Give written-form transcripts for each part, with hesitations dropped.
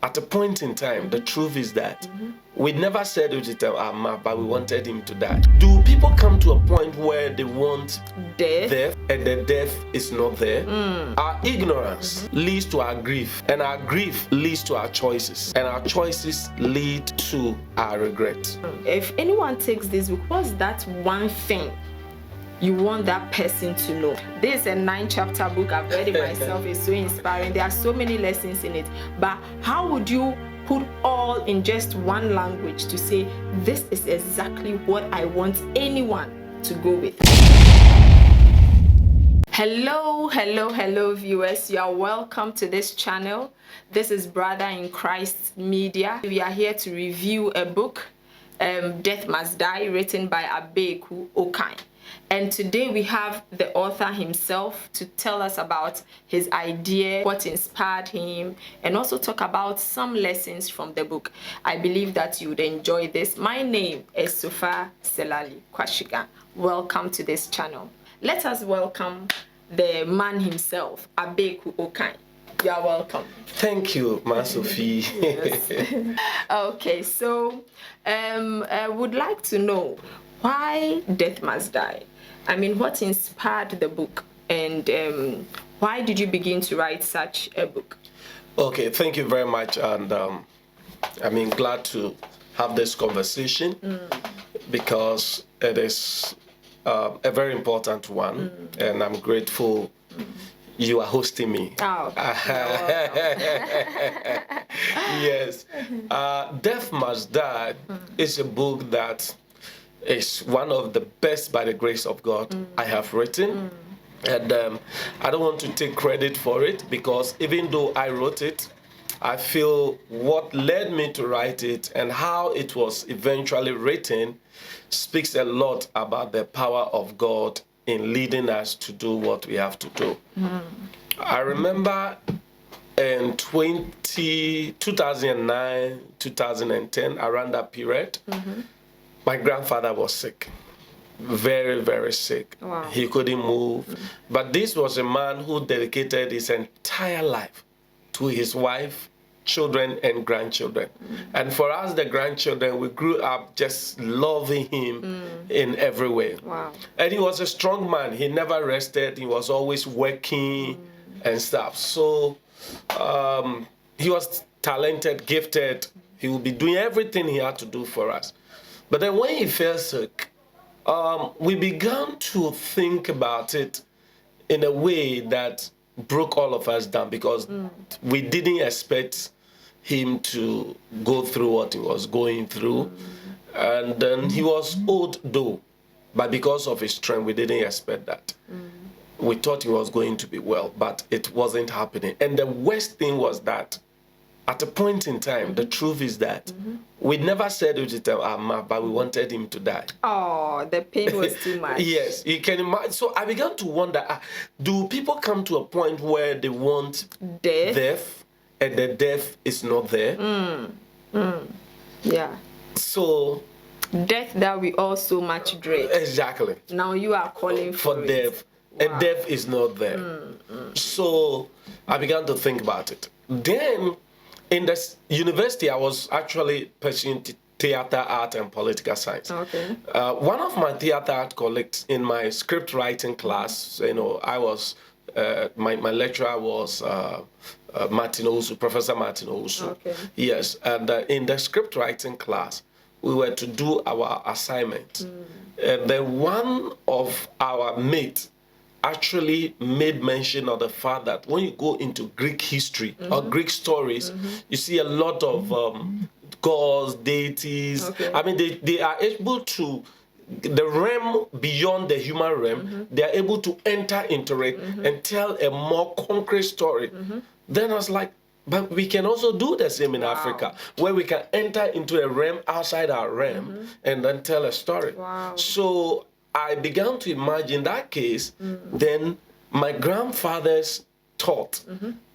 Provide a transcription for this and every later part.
at a point in time, the truth is that we never said it with our mouth, but we wanted him to die. Do people come to a point where they want death and the death is not there? Our ignorance leads to our grief, and our grief leads to our choices, and our choices lead to our regret. If anyone takes this, what's that one thing you want that person to know? This is a 9-chapter book. I've read it myself. It's so inspiring. There are so many lessons in it. But how would you put all in just one language to say, this is exactly what I want anyone to go with? Hello, viewers. You are welcome to this channel. This is Brother in Christ Media. We are here to review a book, Death Must Die, written by Abeiku Okai. And today we have the author himself to tell us about his idea, what inspired him, and also talk about some lessons from the book. I believe that you would enjoy this. My name is Sophia Selali Kwashiga. Welcome to this channel. Let us welcome the man himself, Abeiku Okai. You are welcome. Thank you, Ma Sophie. Yes. Okay, so I would like to know why Death Must Die. I mean, what inspired the book, and why did you begin to write such a book? Okay, thank you very much, and I'm glad to have this conversation because it is a very important one, and I'm grateful you are hosting me. Oh, yes. Death Must Die is a book that is one of the best, by the grace of God, I have written. And I don't want to take credit for it, because even though I wrote it, I feel what led me to write it and how it was eventually written speaks a lot about the power of God in leading us to do what we have to do. I remember in 2009, 2010, around that period, my grandfather was sick, very, very sick. Wow. He couldn't move. But this was a man who dedicated his entire life to his wife, children, and grandchildren. And for us, the grandchildren, we grew up just loving him in every way. Wow. And he was a strong man. He never rested. He was always working and stuff. So he was talented, gifted. He would be doing everything he had to do for us. But then when he fell sick, we began to think about it in a way that broke all of us down, because we didn't expect him to go through what he was going through. And then he was old though, but because of his strength, we didn't expect that. We thought he was going to be well, but it wasn't happening. And the worst thing was that at a point in time, the truth is that we never said it with our mouth, but we wanted him to die. Oh, the pain was too much. Yes, you can imagine. So I began to wonder, do people come to a point where they want death and the death is not there? Yeah. So death that we all so much dread. Exactly. Now you are calling for death. Wow. And death is not there. So I began to think about it. Then in the university, I was actually pursuing theater, art, and political science. Okay. One of my theater art colleagues in my script writing class, I was, my lecturer was Martin Osu, Professor Martin Osu. Okay. Yes, and in the script writing class, we were to do our assignment. And then one of our mates actually made mention of the fact that when you go into Greek history or Greek stories, you see a lot of gods, deities. Okay. I mean, they are able to, the realm beyond the human realm, they are able to enter into it and tell a more concrete story. Then I was like, but we can also do the same in Africa, where we can enter into a realm outside our realm and then tell a story. Wow. So I began to imagine that case, then my grandfather's thought,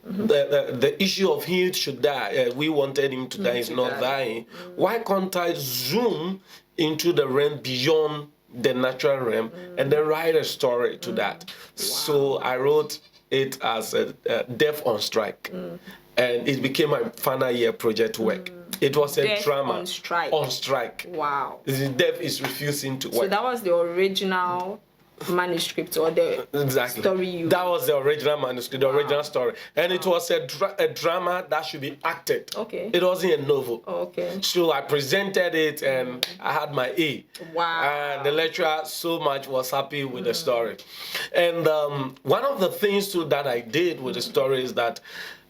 the issue of he should die, we wanted him to die, he's not dying. Why can't I zoom into the realm beyond the natural realm and then write a story to that? So I wrote it as a Death on Strike. and it became my final year project work. It was a Deaf drama. on strike. On strike. Wow. The deaf is refusing to work. So that was the original manuscript or the story you... That was the original manuscript, the original story. And it was a drama that should be acted. Okay. It wasn't a novel. Okay. So I presented it and I had my A. Wow. And the lecturer so much was happy with the story. And one of the things too that I did with the story is that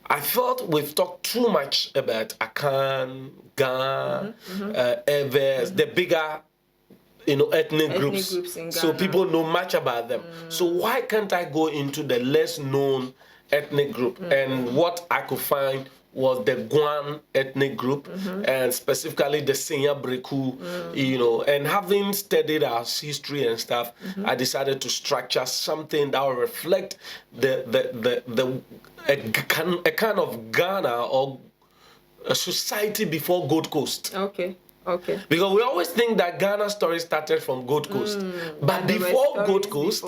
I felt we've talked too much about Akan, Guan, Eves, the bigger ethnic groups in Ghana. So people know much about them. So why can't I go into the less known ethnic group? And what I could find was the Guan ethnic group, and specifically the Abeiku, and having studied our history and stuff, I decided to structure something that will reflect a kind of Ghana or a society before Gold Coast. Okay. Okay. Because we always think that Ghana story started from Gold Coast. But before Gold Coast,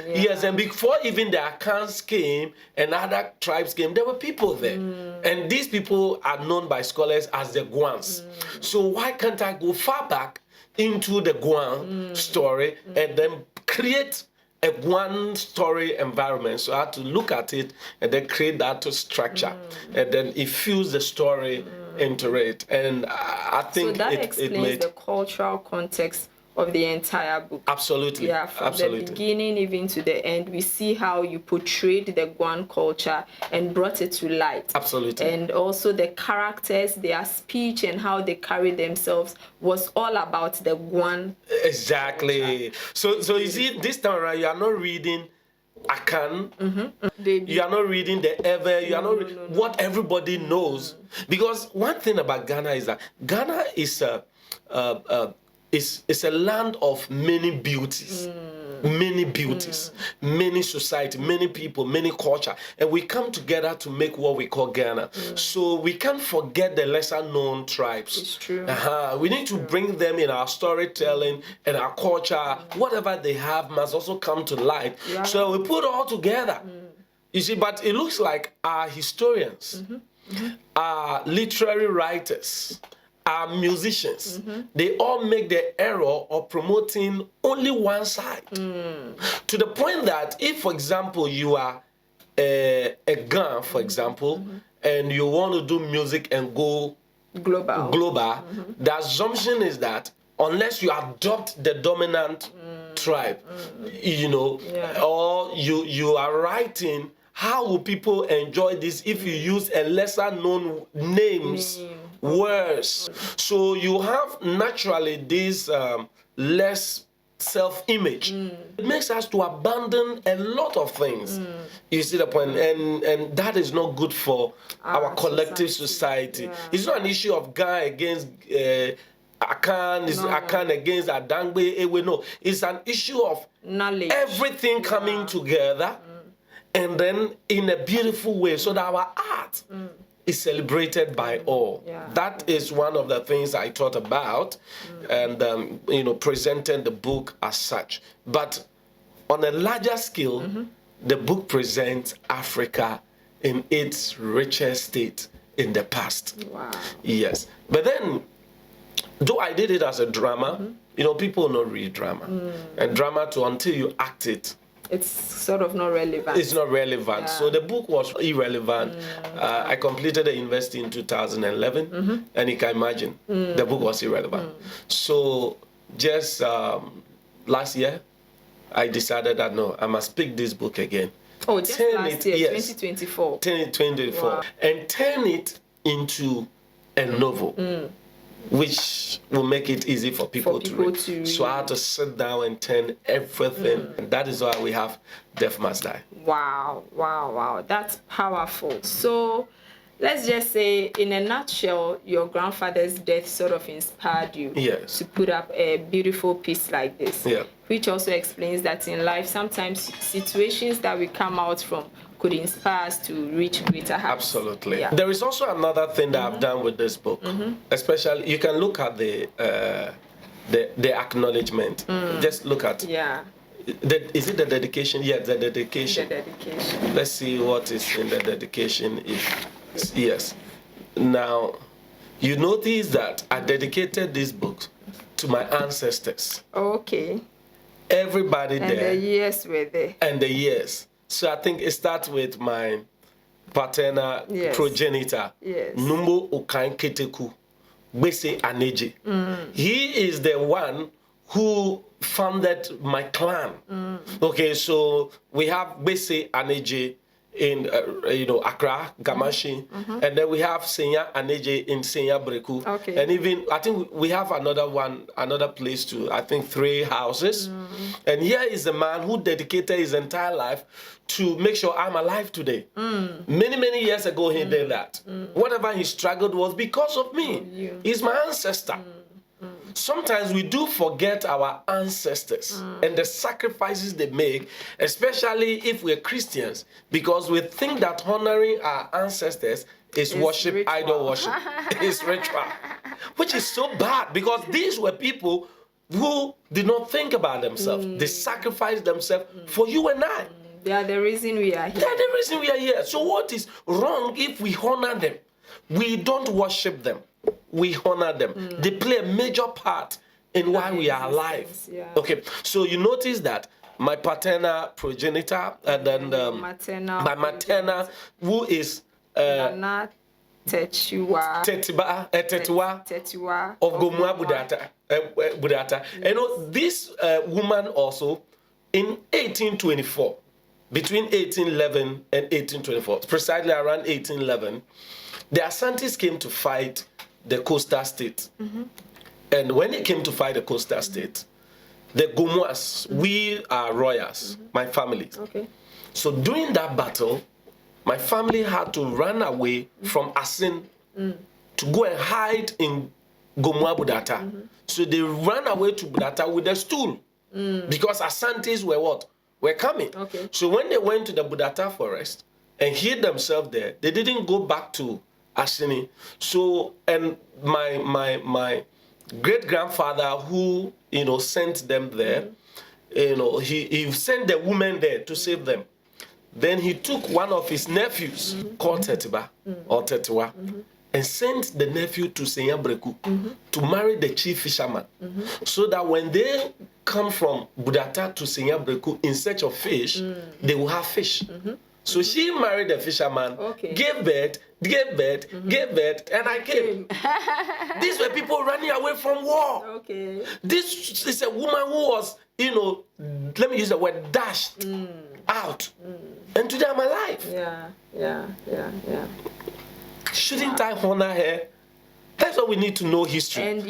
yes, and before even the Akans came and other tribes came, there were people there. And these people are known by scholars as the Guans. So why can't I go far back into the Guan story and then create a Guan story environment? So I had to look at it and then create that to structure. And then it fused the story into it, and I think so that explains the cultural context of the entire book. Absolutely. Yeah, from the beginning even to the end, we see how you portrayed the Guan culture and brought it to light. Absolutely. And also the characters, their speech and how they carry themselves was all about the Guan. Exactly. Culture. So you see, this time around, you are not reading Akan, you are not reading the Ever, you are not what everybody knows. Because one thing about Ghana is that Ghana is a land of many beauties. Many society, many people, many culture, and we come together to make what we call Ghana. So we can't forget the lesser known tribes. It's true. We need to bring them in our storytelling and our culture. Whatever they have must also come to light. Yeah. So we put it all together. You see, but it looks like our historians, our literary writers, our musicians, they all make the error of promoting only one side. To the point that if, for example, you are a Guan, for example, and you want to do music and go global, the assumption is that unless you adopt the dominant tribe, or you are writing, how will people enjoy this if you use a lesser known names, words? So you have naturally this less self-image. It makes us to abandon a lot of things. You see the point? And that is not good for our collective society. Yeah. It's not an issue of guy against Akan, is Akan against Adangbe, Ewe. No, it's an issue of knowledge, everything coming together. And then in a beautiful way, so that our art is celebrated by all. Yeah. That is one of the things I thought about, and presented the book as such. But on a larger scale, the book presents Africa in its richest state in the past. Wow. Yes, but then, though I did it as a drama, people don't read drama, and drama too until you act it. It's sort of not relevant. It's not relevant. Yeah. So the book was irrelevant. I completed the university in 2011, and you can imagine the book was irrelevant. So just last year, I decided that no, I must pick this book again. Oh, just last year, yes, 2024. 2024. Wow. And turn it into a novel. Which will make it easy for people to read. So I had to sit down and turn everything. And that is why we have Death Must Die. Wow. That's powerful. So let's just say, in a nutshell, your grandfather's death sort of inspired you to put up a beautiful piece like this. Yeah. Which also explains that in life, sometimes situations that we come out from could inspire us to reach greater heights. Absolutely. Yeah. There is also another thing that I've done with this book. Especially, you can look at the acknowledgement. Just look at. Yeah. Is it the dedication? Yeah, the dedication. The dedication. Let's see what is in the dedication. Yes, yes. Now, you notice that I dedicated this book to my ancestors. Okay. Everybody And there. the years were there. And the years. So I think it starts with my paternal progenitor, Numbo Okai Keteku, Bese Aneje. He is the one who founded my clan. Okay, so we have Bese Aneje in Accra, Gamashi, and then we have Senya Aneje in Senya Breku. Okay. And even I think we have another place too. I think 3 houses. And here is a man who dedicated his entire life to make sure I'm alive today. Many years ago he did that. Whatever he struggled was because of me. He's my ancestor. Sometimes we do forget our ancestors and the sacrifices they make, especially if we're Christians, because we think that honoring our ancestors is worship, ritual. Idol worship. It's ritual, which is so bad because these were people who did not think about themselves. They sacrificed themselves for you and I. They are the reason we are here. They are the reason we are here. So what is wrong if we honor them? We don't worship them. We honor them. They play a major part in why we are alive. Yeah. Okay, so you notice that my paternal progenitor and then my maternal, who is Nana Tetua of Gomua Budata. You know, this woman also in 1824, between 1811 and 1824, precisely around 1811, the Asantes came to fight the coastal state. And when they came to fight the coastal state, the Gomuas, we are royals, my family. Okay. So during that battle, my family had to run away from Asin to go and hide in Gomua Budata. So they ran away to Budata with a stool because Asantes were what? Were coming. Okay. So when they went to the Budata forest and hid themselves there, they didn't go back to Asini. So, and my great-grandfather who, sent them there, he sent the women there to save them. Then he took one of his nephews called Tetiba or Tetua and sent the nephew to Senyabreku to marry the chief fisherman so that when they come from Budata to Senyabreku in search of fish, they will have fish. So she married the fisherman, gave birth, and I came. These were people running away from war. Okay. This is a woman who was, let me use the word, dashed out. And today I'm alive. Yeah. Shouldn't I honor her? That's what we need to know history. And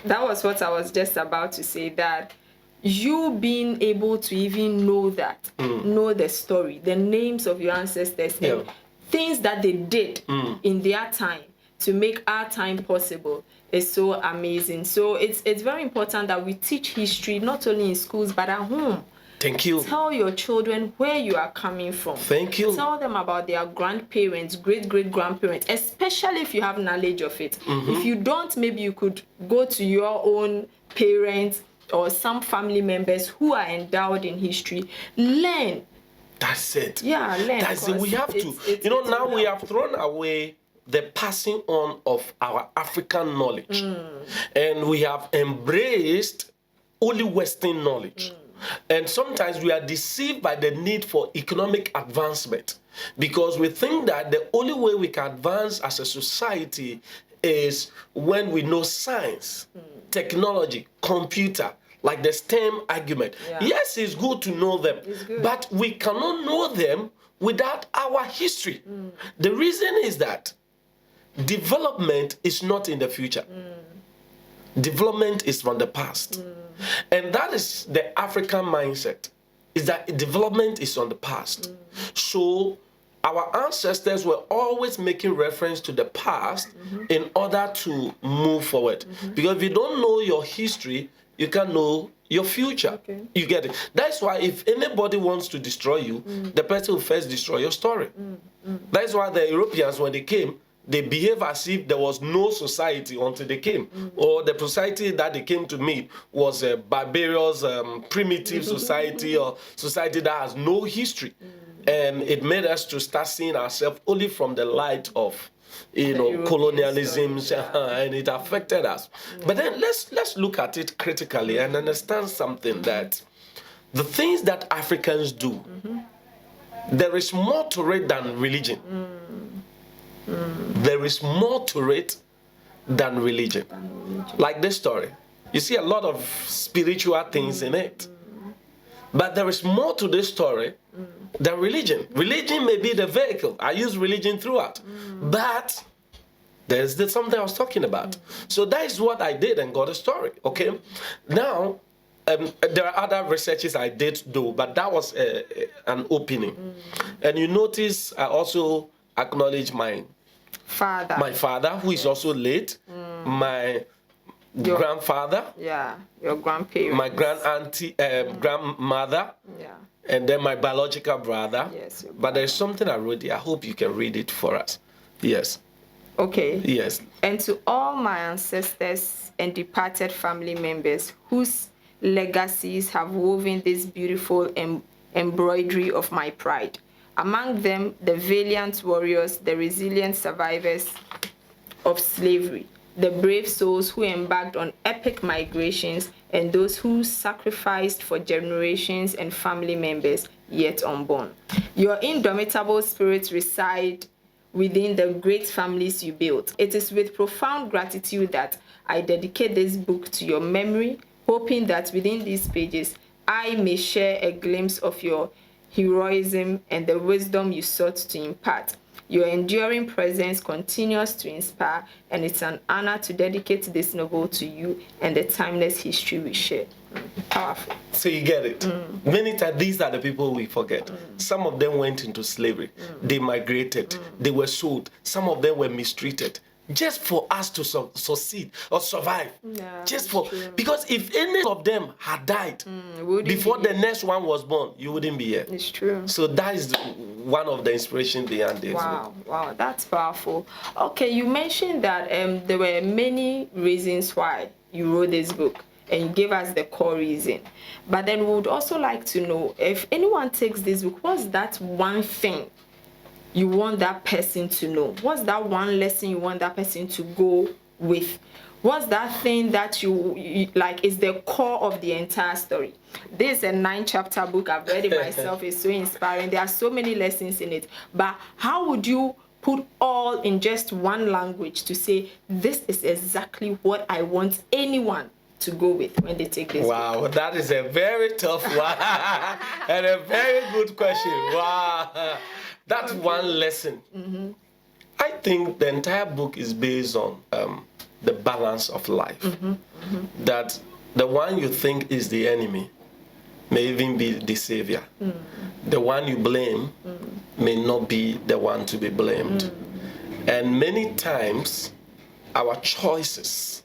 that was what I was just about to say, that you being able to even know that, know the story, the names of your ancestors, and things that they did in their time to make our time possible is so amazing. So it's very important that we teach history not only in schools but at home. Thank you. Tell your children where you are coming from. Thank you. Tell them about their grandparents, great-great-grandparents, especially if you have knowledge of it. If you don't, maybe you could go to your own parents or some family members who are endowed in history. Learn. That's it. Yeah, learn. That's it. We have to. Now we have thrown away the passing on of our African knowledge. And we have embraced only Western knowledge. And sometimes we are deceived by the need for economic advancement because we think that the only way we can advance as a society is when we know science, technology, computer, like the STEM argument. Yes, it's good to know them, but we cannot know them without our history. The reason is that development is not in the future. Development is from the past. And that is the African mindset, is that development is on the past. So our ancestors were always making reference to the past in order to move forward. Because if you don't know your history, you can't know your future. You get it? That's why if anybody wants to destroy you, the person will first destroy your story. That's why the Europeans, when they came, they behave as if there was no society until they came. Or the society that they came to meet was a barbarous, primitive society or society that has no history. And it made us to start seeing ourselves only from the light of, colonialism, and it affected us. But then let's look at it critically and understand something, that the things that Africans do, there is more to it than religion. There is more to it than religion. Like this story. You see a lot of spiritual things in it. But there is more to this story than religion. Religion may be the vehicle. I use religion throughout. But there's something I was talking about. So that is what I did and got a story. Okay? Now, there are other researches I did do, but that was an opening. And you notice I also acknowledge my father, who is also late, my grandfather, your grandparents, my grandmother, and then my biological brother. Yes, but there's something I wrote here. I hope you can read it for us. Yes. Okay. Yes. And to all my ancestors and departed family members whose legacies have woven this beautiful embroidery of my pride. Among them, the valiant warriors, the resilient survivors of slavery, the brave souls who embarked on epic migrations, and those who sacrificed for generations and family members yet unborn. Your indomitable spirits reside within the great families you built. It is with profound gratitude that I dedicate this book to your memory, hoping that within these pages, I may share a glimpse of your heroism and the wisdom you sought to impart. Your enduring presence continues to inspire, and it's an honor to dedicate this novel to you and the timeless history we share. Powerful. So you get it. Many times, these are the people we forget. Some of them went into slavery. They migrated. They were sold. Some of them were mistreated. Just for us to succeed or survive. Because if any of them had died before the next one was born, you wouldn't be here. It's true. So that is one of the inspirations behind this book. Wow, that's powerful. Okay, you mentioned that there were many reasons why you wrote this book, and you gave us the core reason. But then we would also like to know, if anyone takes this book, what's that one thing you want that person to know? What's that one lesson you want that person to go with? What's that thing that you like is the core of the entire story? This is a 9-chapter book. I've read it myself. It's so inspiring. There are so many lessons in it. But how would you put all in just one language to say, this is exactly what I want anyone to go with when they take this book? That is a very tough one and a very good question. Wow. That's one lesson. I think the entire book is based on the balance of life. That the one you think is the enemy may even be the savior. The one you blame may not be the one to be blamed. And many times, our choices,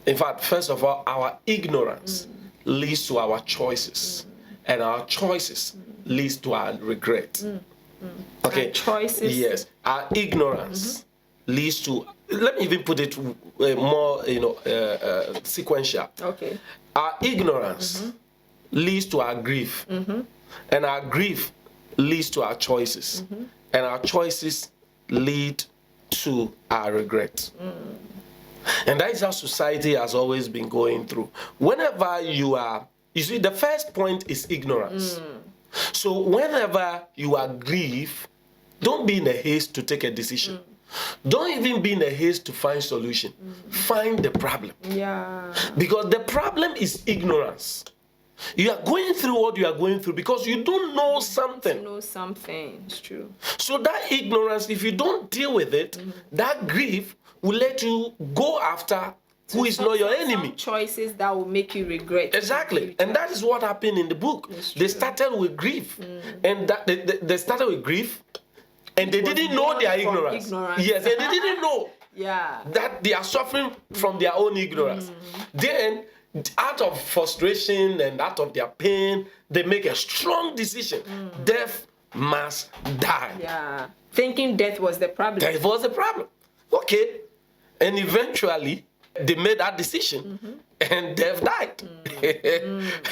in fact, first of all, our ignorance leads to our choices. And our choices leads to our regret. Okay. Our choices. Yes. Our ignorance leads to, let me even put it more, sequential. Okay. Our ignorance leads to our grief. And our grief leads to our choices. And our choices lead to our regret. And that is how society has always been going through. Whenever you see, the first point is ignorance. So whenever you are grieved, don't be in a haste to take a decision. Don't even be in a haste to find solution. Find the problem. Because the problem is ignorance. You are going through what you are going through because you don't know something. It's true. So that ignorance, if you don't deal with it, that grief will let you go after who is not your enemy. Some choices that will make you regret. Exactly. And that is what happened in the book. They started with grief. And that they started with grief, and they didn't know their ignorance. Yes, and they didn't know that they are suffering from their own ignorance. Then, out of frustration and out of their pain, they make a strong decision. Death must die. Thinking death was the problem. Death was the problem. Okay. And eventually, they made that decision. and death died.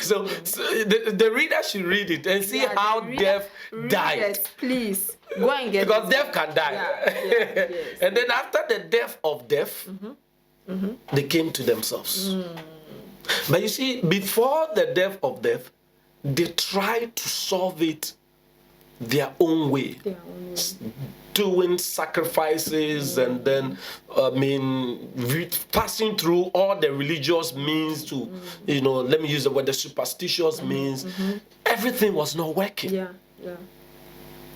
So the reader should read it and see how death died. Yes, please. Go and get Because it. death can die. Yes. And then after the death of death, they came to themselves. But you see, before the death of death, they tried to solve it their own way. Doing sacrifices and then, passing through all the religious means to, let me use the word, the superstitious means. Everything was not working.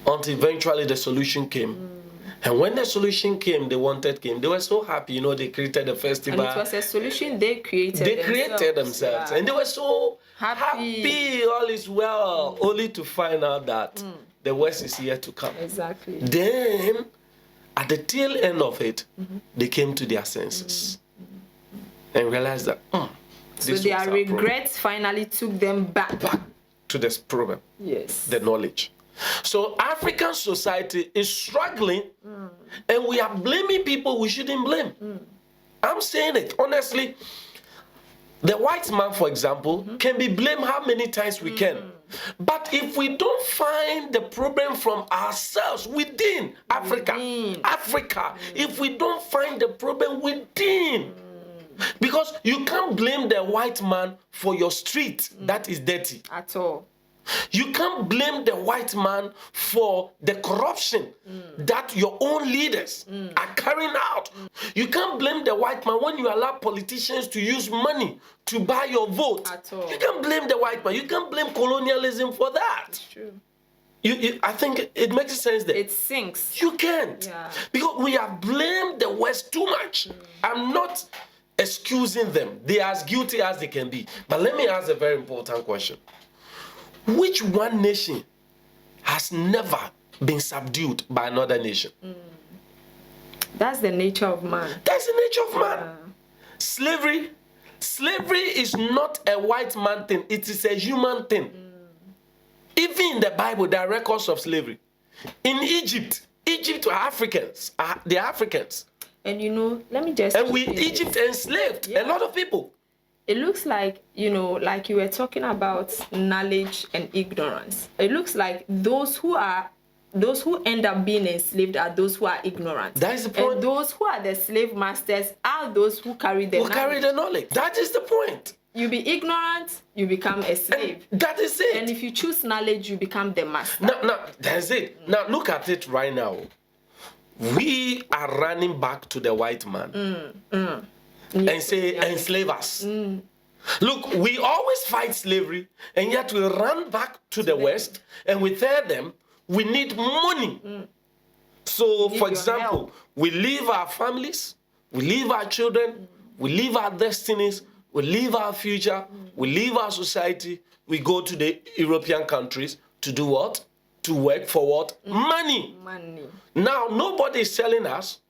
Until eventually the solution came. And when the solution came, they were so happy, they created a festival. And it was a solution they created themselves. And they were so happy, all is well, only to find out that the worst is yet to come. Exactly. Then, at the tail end of it, they came to their senses and realized that so their regrets finally took them back to this problem. Yes. The knowledge. So African society is struggling, and we are blaming people we shouldn't blame. I'm saying it honestly. The white man, for example, can be blamed how many times we can. But if we don't find the problem from ourselves within Africa, if we don't find the problem within, because you can't blame the white man for your street that is dirty. At all. You can't blame the white man for the corruption that your own leaders are carrying out. You can't blame the white man when you allow politicians to use money to buy your vote. At all. You can't blame the white man. You can't blame colonialism for that. It's true. I think it makes sense there. It sinks. You can't. Because we have blamed the West too much. I'm not excusing them. They are as guilty as they can be. But let me ask a very important question. Which one nation has never been subdued by another nation? That's the nature of man. That's the nature of man. Slavery is not a white man thing. It is a human thing. Even in the Bible, there are records of slavery. In Egypt were Africans. They are Africans. And let me just... And Egypt enslaved a lot of people. It looks like, like you were talking about knowledge and ignorance. It looks like those who end up being enslaved are those who are ignorant. That is the point. And those who are the slave masters are those who carry the knowledge. That is the point. You be ignorant, you become a slave. And that is it. And if you choose knowledge, you become the master. Now, that's it. Now, look at it right now. We are running back to the white man. And say, enslave us. Look, we always fight slavery, and yet we run back to the West, and we tell them we need money. So, for example, we leave our families, we leave our children, we leave our destinies, we leave our future, we leave our society, we go to the European countries to do what? To work for what? Money. Now, nobody is selling us.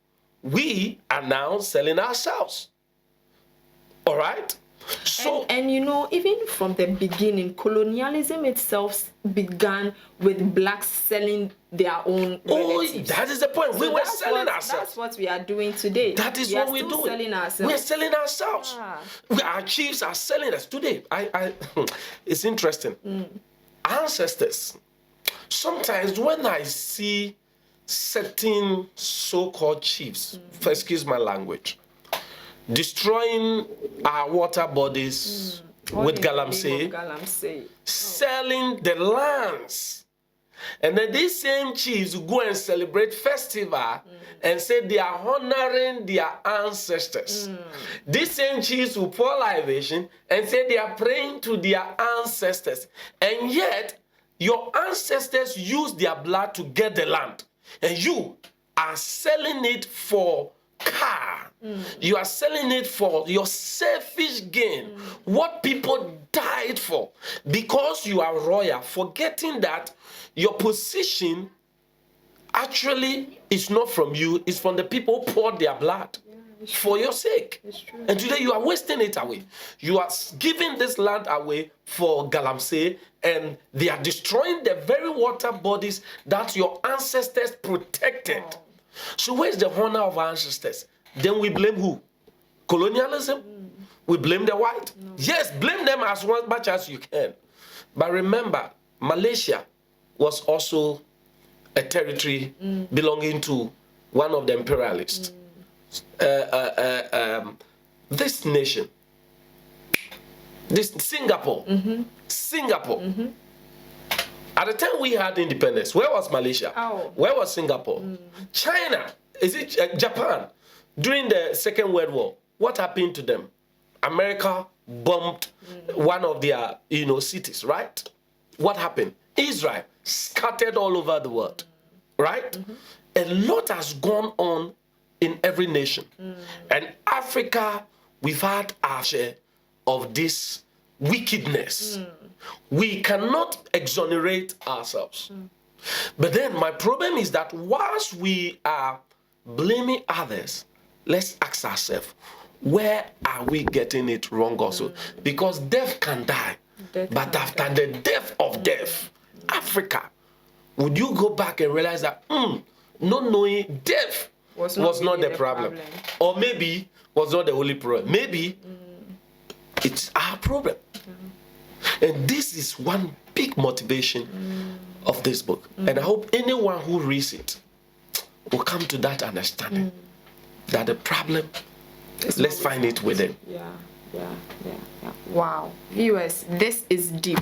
We are now selling ourselves. All right? So, and even from the beginning, colonialism itself began with blacks selling their own relatives. That is the point. So we were selling ourselves. That's what we are doing today. That is what we're doing. Selling ourselves. We're selling ourselves. Our chiefs are selling us today. It's interesting. Ancestors. Sometimes when I see certain so-called chiefs, excuse my language, destroying our water bodies with galamsey, selling the lands. And then these same chiefs go and celebrate festival and say they are honoring their ancestors. These same chiefs will pour libation and say they are praying to their ancestors. And yet, your ancestors used their blood to get the land. And you are selling it for car. You are selling it for your selfish gain. What people died for. Because you are royal, forgetting that your position actually is not from you, it's from the people who poured their blood for your sake. And today you are wasting it away. You are giving this land away for galamsey, and they are destroying the very water bodies that your ancestors protected. So where's the honor of our ancestors? Then we blame who? Colonialism? we blame the white? No. Yes, blame them as much as you can. But remember, Malaysia was also a territory belonging to one of the imperialists. This nation, this Singapore, Singapore. At the time we had independence, where was Malaysia? Oh. Where was Singapore? China, is it Japan? During the Second World War, what happened to them? America bombed one of their, cities, right? What happened? Israel scattered all over the world, right? A lot has gone on in every nation. And Africa, we've had our share of this wickedness. We cannot exonerate ourselves. But then my problem is that whilst we are blaming others, let's ask ourselves, where are we getting it wrong also? Because death can die. But after the death of death, Africa, would you go back and realize that, not knowing death was not the problem? Or maybe was not the only problem. Maybe it's our problem. And this is one big motivation of this book. And I hope anyone who reads it will come to that understanding that the problem, let's find it within. Yeah. Wow. Viewers, this is deep.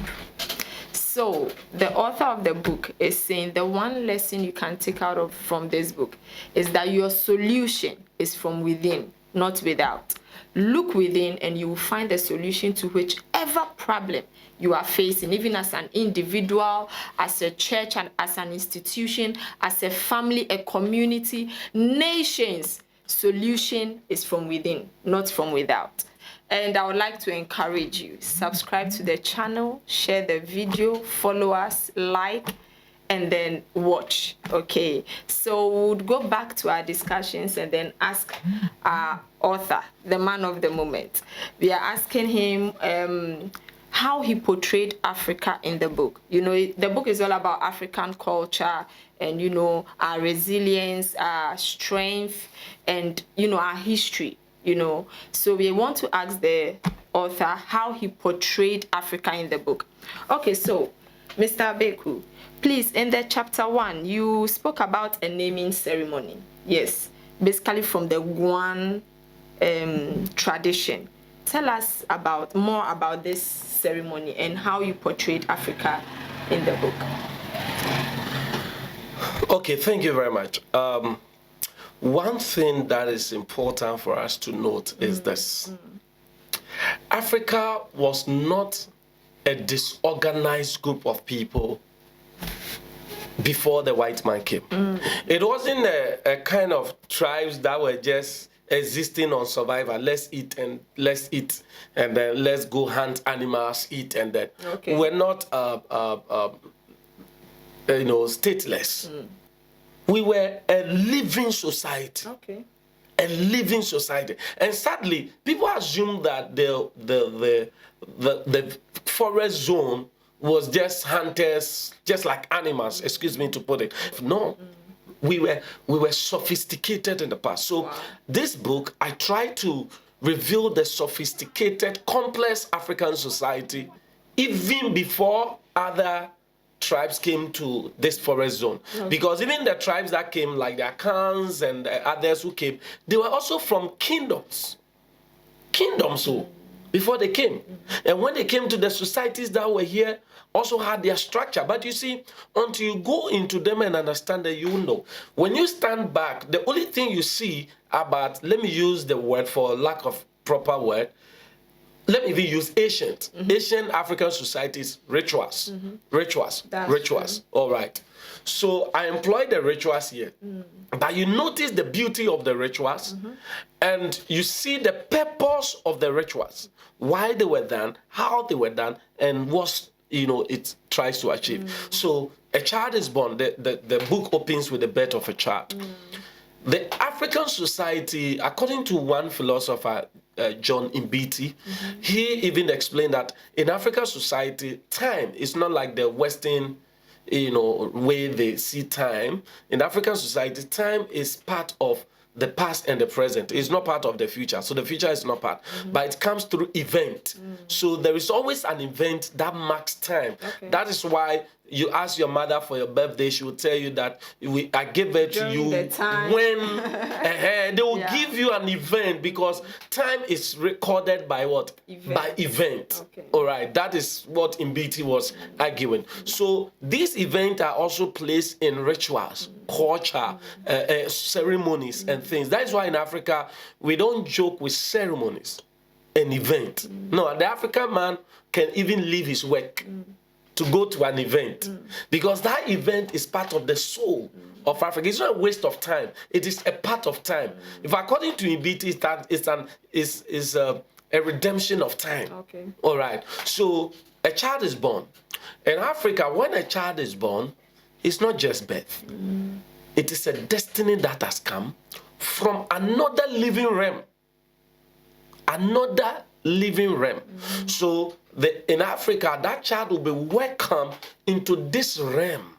So the author of the book is saying the one lesson you can take out from this book is that your solution is from within, not without. Look within and you will find the solution to whichever problem you are facing, even as an individual, as a church, and as an institution, as a family, a community, nations. Solution is from within, not from without. And I would like to encourage you, subscribe to the channel, share the video, follow us, like, and then watch. Okay, so we'll go back to our discussions and then ask our author, the man of the moment. We are asking him how he portrayed Africa in the book. The book is all about African culture and, our resilience, our strength, and, our history. So we want to ask the author how he portrayed Africa in the book. Okay, so Mr. Abeiku, please, in the chapter 1, you spoke about a naming ceremony. Yes, basically from the Guan tradition. Tell us more about this ceremony and how you portrayed Africa in the book. Okay, thank you very much. One thing that is important for us to note is this. Africa was not a disorganized group of people before the white man came. It wasn't a kind of tribes that were just existing on survival. Let's eat, and then let's go hunt animals, eat, and then we're not stateless. We were a living society. Okay. A living society. And sadly, people assume that the forest zone was just hunters, just like animals, excuse me to put it. No. We were sophisticated in the past. So this book, I try to reveal the sophisticated, complex African society even before other tribes came to this forest zone. Because even the tribes that came, like the Akans and the others who came, they were also from kingdoms. Before they came. And when they came to the societies that were here, also had their structure. But you see, until you go into them and understand that, you know. When you stand back, the only thing you see about, let me use the word for lack of proper word, let me even use ancient African societies, rituals. Rituals. All right. So I employ the rituals here. But you notice the beauty of the rituals and you see the purpose of the rituals, why they were done, how they were done, and what it tries to achieve. So a child is born. The book opens with the birth of a child. The African society, according to one philosopher, John Mbiti, he even explained that in African society, time is not like the Western, way they see time. In African society, time is part of the past and the present. It's not part of the future. So the future is not part, but it comes through event. So there is always an event that marks time. Okay. That is why you ask your mother for your birthday, she will tell you that I gave birth to During you the time. when they will Yeah. give you an event, because time is recorded by what? Event. By event. Okay. All right, that is what Mbiti was arguing. So these events are also placed in rituals, culture, ceremonies, and things. That is why in Africa we don't joke with ceremonies and event. No, the African man can even leave his work to go to an event, because that event is part of the soul of Africa. It's not a waste of time. It is a part of time. If according to Mbiti, it's a redemption of time. Okay. All right. So a child is born. In Africa, when a child is born, it's not just birth. It is a destiny that has come from another living realm. Another living realm. So in Africa, that child will be welcomed into this realm.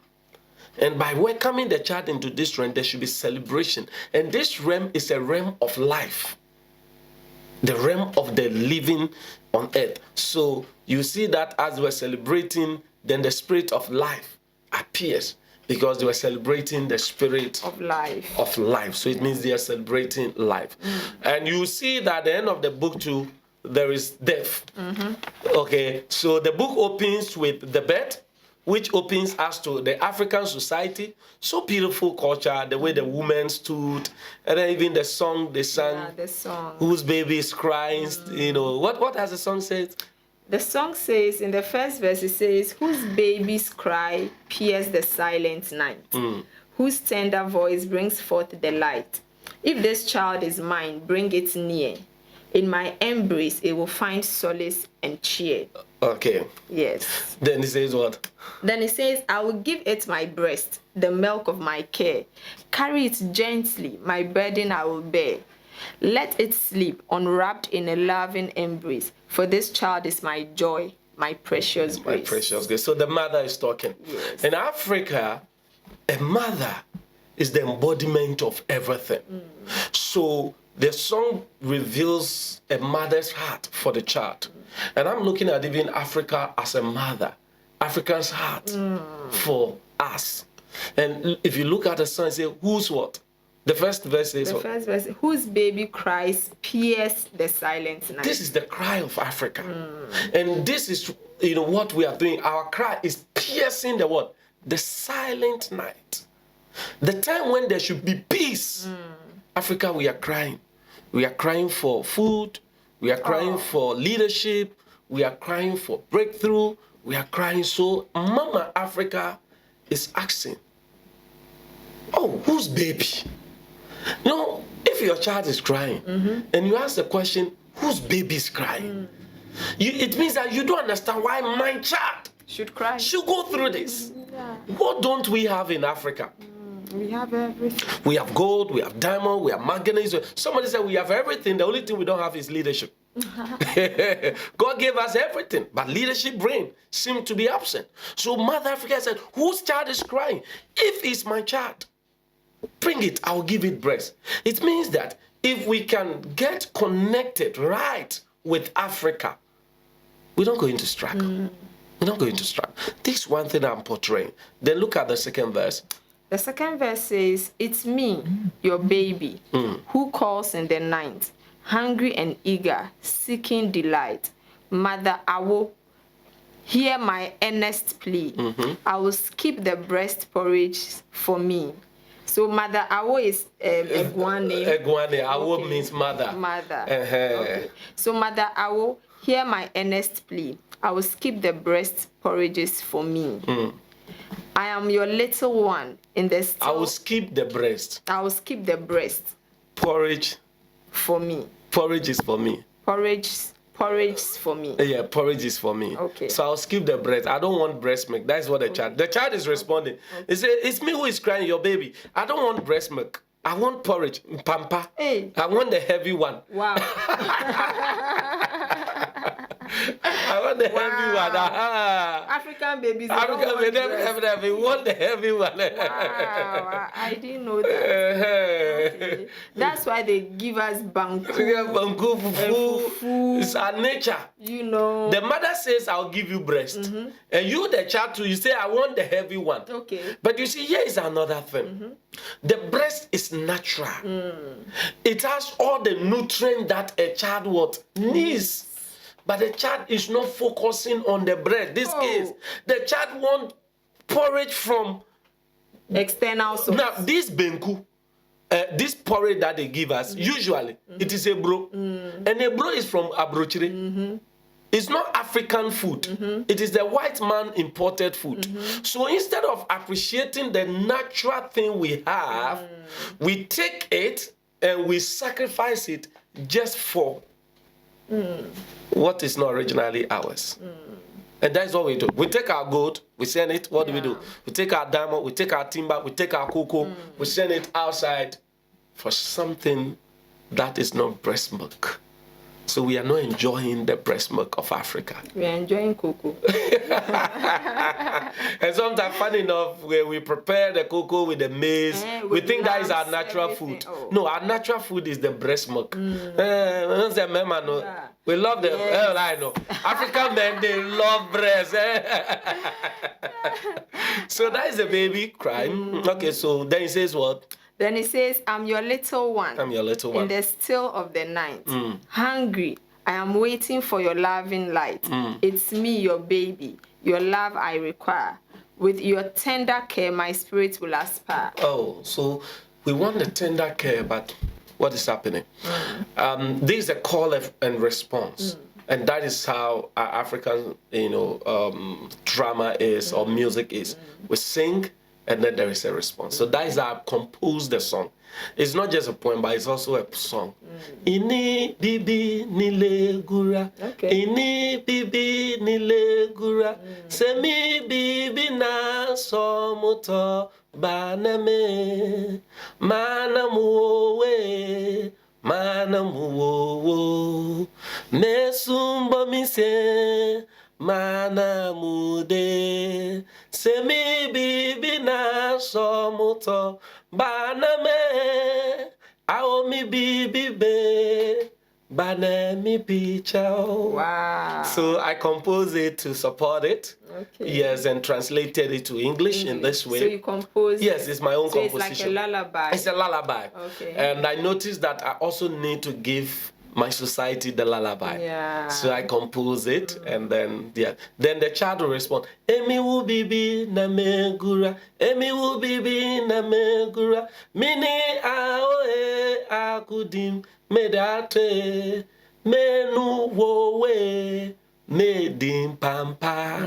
And by welcoming the child into this realm, there should be celebration. And this realm is a realm of life. The realm of the living on earth. So you see that as we're celebrating, then the spirit of life appears, because they were celebrating the spirit Of life. of life. So it means they are celebrating life. And you see that at the end of the book too, there is death. Okay, so the book opens with the birth, which opens us to the African society. So beautiful culture, the way the women stood, and then even the song they sang, Yeah, the song. whose baby is crying, you know. What has the song said? The song says, in the first verse, it says, whose baby's cry pierces the silent night, whose tender voice brings forth the light. If this child is mine, bring it near. In my embrace, it will find solace and cheer. Okay. Yes. Then he says what? Then it says, I will give it my breast, the milk of my care. Carry it gently, my burden I will bear. Let it sleep, unwrapped in a loving embrace. For this child is my joy, my precious grace. My precious grace. So the mother is talking. Yes. In Africa, a mother is the embodiment of everything. So the song reveals a mother's heart for the child. And I'm looking at even Africa as a mother, Africa's heart for us. And if you look at the song, say, who's what? The first verse says, The first verse, whose baby cries pierce the silent night. this is the cry of Africa. And this is, what we are doing. Our cry is piercing the what? The silent night. The time when there should be peace. Africa, we are crying. We are crying for food. We are crying for leadership. We are crying for breakthrough. We are crying. So Mama Africa is asking, oh, whose baby? No, if your child is crying and you ask the question, whose baby is crying? It means that you don't understand why my child Should cry. should go through this. Yeah. What don't we have in Africa? We have everything. We have gold, we have diamond, we have manganese. Somebody said we have everything. The only thing we don't have is leadership. God gave us everything, but leadership brain seemed to be absent. So Mother Africa said, whose child is crying? If it's my child, bring it, I'll give it breast. It means that if we can get connected right with Africa, we're not going to struggle. We're not going to struggle. This is one thing I'm portraying. Then look at the second verse. The second verse says, it's me, your baby, who calls in the night, hungry and eager, seeking delight. Mother, I will hear my earnest plea. I will skip the breast porridge for me. So Mother Awo is a Guan name. Guan, Awo means mother. Mother. Okay. So Mother Awo, hear my earnest plea. I will skip the breast porridges for me. I am your little one in the still. I will skip the breast. I will skip the breast Porridge. for me. Porridge is for me. Porridge for me. Yeah, porridge is for me. Okay. So I'll skip the breast. I don't want breast milk. That's what the child is responding. He said, it's me who is crying, your baby. I don't want breast milk. I want porridge. Pampa. Hey. I want the heavy one. Wow. I want the heavy one. African babies. African babies never have. We want the heavy one. Wow, I didn't know that. Okay. That's why they give us banku. Banku, fufu. It's our nature. You know. The mother says, "I'll give you breast," and you, the child, too, you say, "I want the heavy one." Okay. But you see, here is another thing. The breast is natural. It has all the nutrients that a child needs. But the child is not focusing on the breast. This case, the child wants porridge from external source. Now, this benku, this porridge that they give us, usually it is a bro. And a bro is from abrochire. It's not African food. It is the white man imported food. So instead of appreciating the natural thing we have, we take it and we sacrifice it just for what is not originally ours. And that's what we do. We take our gold, we send it. What do we do? We take our diamond, we take our timber, we take our cocoa, we send it outside for something that is not breast milk. So we are not enjoying the breast milk of Africa. We are enjoying cocoa. And sometimes, funny enough, we prepare the cocoa with the maize. We think that is our natural food. No, our natural food is the breast milk. We love the, I know. African men, they love breast. So that is the baby crying. Okay, so then he says what? Then he says, I'm your little one. I'm your little one. In the still of the night. Hungry. I am waiting for your loving light. It's me, your baby. Your love I require. With your tender care, my spirit will aspire. Oh, so we want the tender care, but what is happening? This is a call and response. And that is how our African, drama is or music is. We sing, and then there is a response. So that is how I composed the song. It's not just a poem, but it's also a song. Ini bibi nile gura, ini bibi nile gura, semi bibi na somuto baname, manamuwe, manamuwo, mesumbo mise. Mana mude semi bibi na somuto baname aomi bibi be banami picha. Wow. So I composed it to support it. Okay. Yes, and translated it to English in this way. So you composed Yes, it's my own composition. It's like a lullaby. It's a lullaby. Okay. And I noticed that I also need to give my society the lullaby. Yeah. So I compose it, and then the child will respond. Emi wu bibi na megura, emi wu bibi na megura, mini aoe akudim medate, menu wowe medim pampa.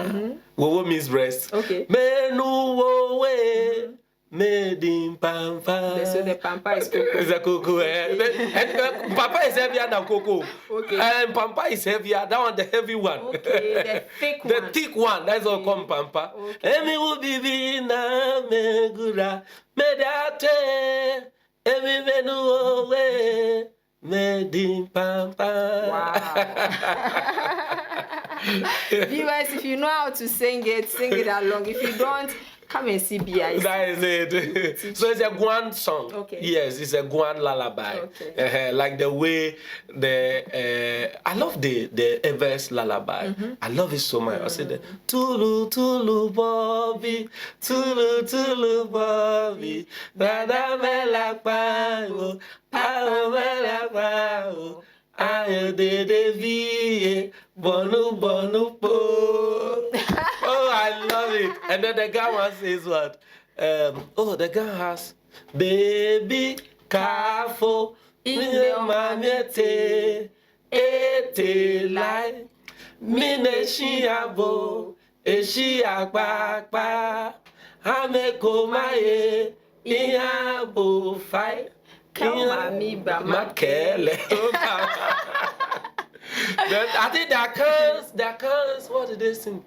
Wowo means breast. Okay. Menu wowe. Made in Pampa. So the Pampa is cocoa. It's a cocoa. And Pampa is heavier than cocoa. Okay. And Pampa is heavier. That one, the heavy one. Okay, the thick one. The thick one. That's all called Pampa. Emi will be na megura. Medate. Emi menu owe. Made in Pampa. Wow. Viewers, if you know how to sing it along. If you don't, come and see BIC. That is it. So it's a Guan song. Okay. Yes, it's a Guan lullaby. Okay. Like the way I love the Everest lullaby. I love it so much. I said the Tulu Tulu Bobby, Tulu Tulu Bobby, Dada Melak Pao, Pao Melak Pao. I did a bonu bonu po. Oh, I love it. And then the guy one says what? The guy has baby careful in the mamete ete lai mine shiabo eshi akpakpa ameko maye iabo fai. I think there comes, what did they sing?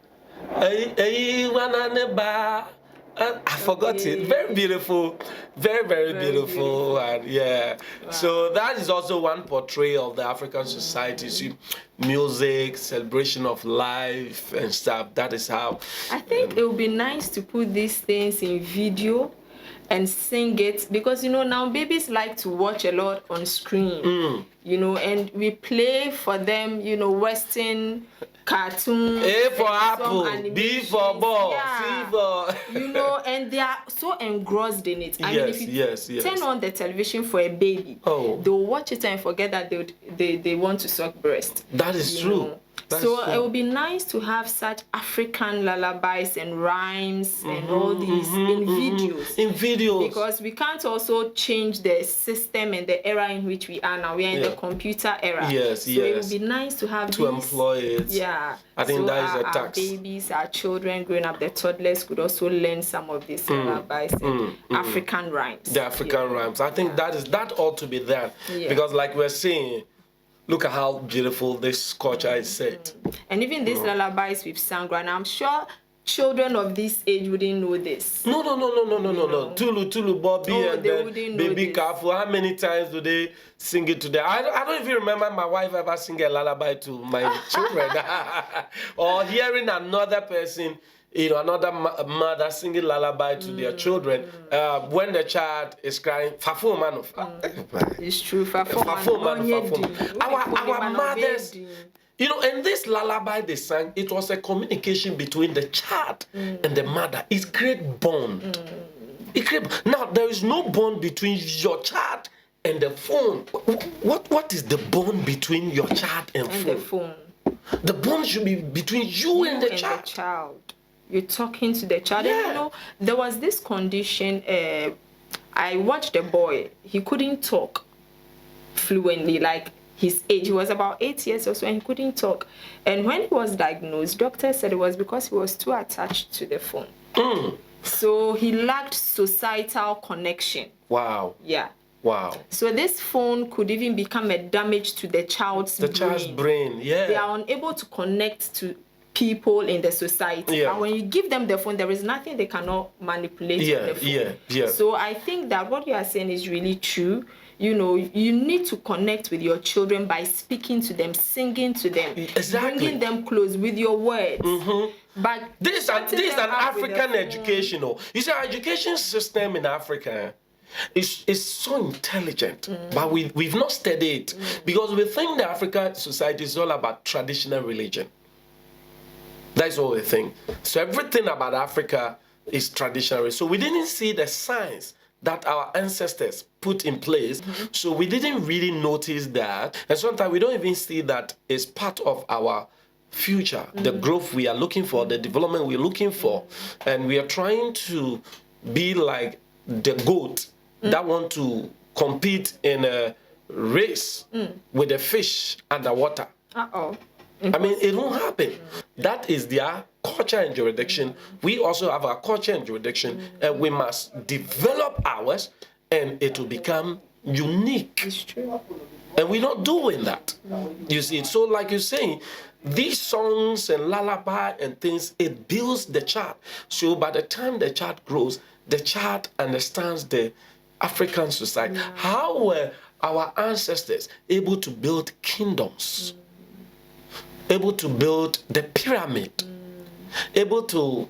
Hey, wanna ba, I forgot it. Very beautiful, very, very beautiful, and yeah. Wow. So that is also one portrayal of the African society. See, music, celebration of life, and stuff. That is how. I think it would be nice to put these things in video and sing it, because now babies like to watch a lot on screen, and we play for them, Western cartoons. A for and apple, some B for ball, yeah. C for. And they are so engrossed in it. I mean, if you yes. turn on the television for a baby, they'll watch it and forget that they want to suck breast. That is true. So it would be nice to have such African lullabies and rhymes and all these in videos. In videos. Because we can't also change the system and the era in which we are now. We are in the computer era. Yes, so it would be nice to have to employ it. Yeah. I think that is a our tax. babies, our children growing up, the toddlers could also learn some of these lullabies and African rhymes. The African rhymes. I think that ought to be there. Yeah. Because like we're saying, look at how beautiful this culture is set. And even these lullabies we've sung, and I'm sure children of this age wouldn't know this. No. Tulu, Bobby, and then Baby Careful. How many times do they sing it today? I don't even remember my wife ever sing a lullaby to my children. Or hearing another person, another mother singing lullaby to their children when the child is crying. Fafu man. It's true. Fafu man. Our mothers. And this lullaby they sang, it was a communication between the child and the mother. It's great bond. Now, there is no bond between your child and the phone. What is the bond between your child and phone? The phone. The bond should be between you and the child. You're talking to the child. Yeah. And there was this condition. I watched a boy. He couldn't talk fluently, like his age. He was about 8 years or so, and he couldn't talk. And when he was diagnosed, doctors said it was because he was too attached to the phone. So he lacked societal connection. Wow. Yeah. Wow. So this phone could even become a damage to the child's brain. Yeah. They are unable to connect to people in the society. Yeah. And when you give them the phone, there is nothing they cannot manipulate with the phone. Yeah. So I think that what you are saying is really true. You need to connect with your children by speaking to them, singing to them, bringing them close with your words. But this is an African education. You see, our education system in Africa is so intelligent, but we've not studied it because we think the African society is all about traditional religion. That's what we think. So everything about Africa is traditional. So we didn't see the science that our ancestors put in place. So we didn't really notice that. And sometimes we don't even see that it's part of our future, the growth we are looking for, the development we're looking for. And we are trying to be like the goat that want to compete in a race with a fish underwater. I mean, it won't happen. That is their culture and jurisdiction. We also have our culture and jurisdiction, and we must develop ours, and it will become unique. It's true. And we're not doing that. You see, so like you're saying, these songs and lullaby and things, it builds the child. So by the time the child grows, the child understands the African society. How were our ancestors able to build kingdoms? Able to build the pyramid, able to,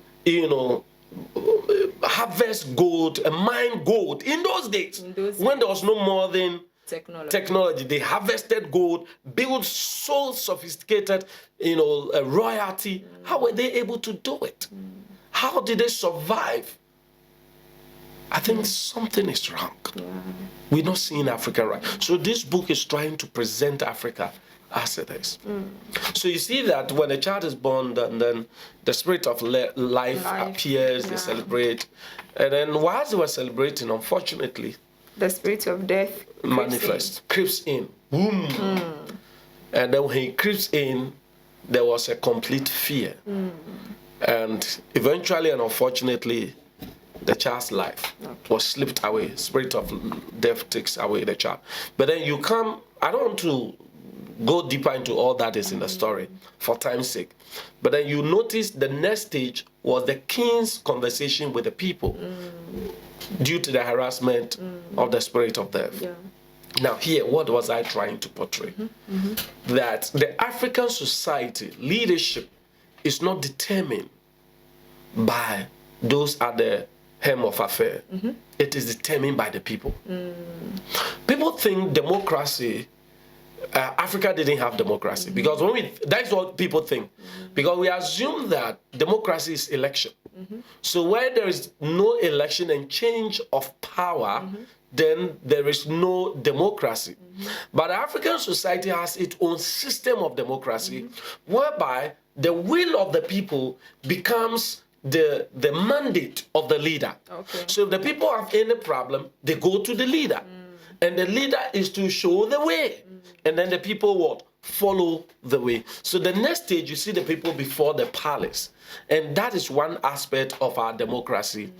harvest gold and mine gold in those days when there was no modern technology. They harvested gold, built so sophisticated, royalty. How were they able to do it? How did they survive? I think something is wrong. We're not seeing Africa right. So this book is trying to present Africa as it is. So you see that when a child is born, then the spirit of life appears, they celebrate. And then whilst they were celebrating, unfortunately, the spirit of death creeps in. Boom. And then when he creeps in, there was a complete fear. And eventually and unfortunately, the child's life was slipped away. Spirit of death takes away the child. But then I don't want to go deeper into all that is in the story for time's sake. But then you notice the next stage was the king's conversation with the people due to the harassment of the spirit of death. Yeah. Now here, what was I trying to portray? That the African society leadership is not determined by those at the helm of affair. It is determined by the people. People think democracy, Africa didn't have democracy, because that's what people think, because we assume that democracy is election. So where there is no election and change of power, then there is no democracy. But African society has its own system of democracy, whereby the will of the people becomes the mandate of the leader. Okay. So if the people have any problem, they go to the leader. And the leader is to show the way. And then the people what? Follow the way. So the next stage, you see the people before the palace. And that is one aspect of our democracy,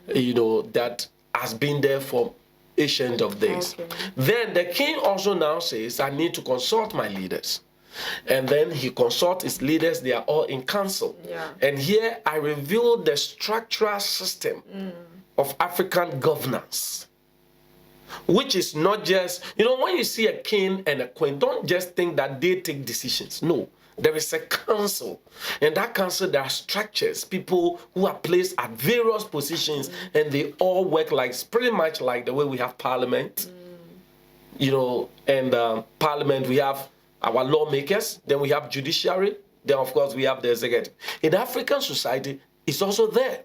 that has been there for ancient of days. Okay. Then the king also now says, I need to consult my leaders. And then he consults his leaders, they are all in council. Yeah. And here I reveal the structural system of African governance, which is not just, when you see a king and a queen, don't just think that they take decisions. No, there is a council. And that council, there are structures, people who are placed at various positions, and they all work pretty much like the way we have parliament. And parliament, we have our lawmakers, then we have judiciary, then of course we have the executive. In African society, it's also there.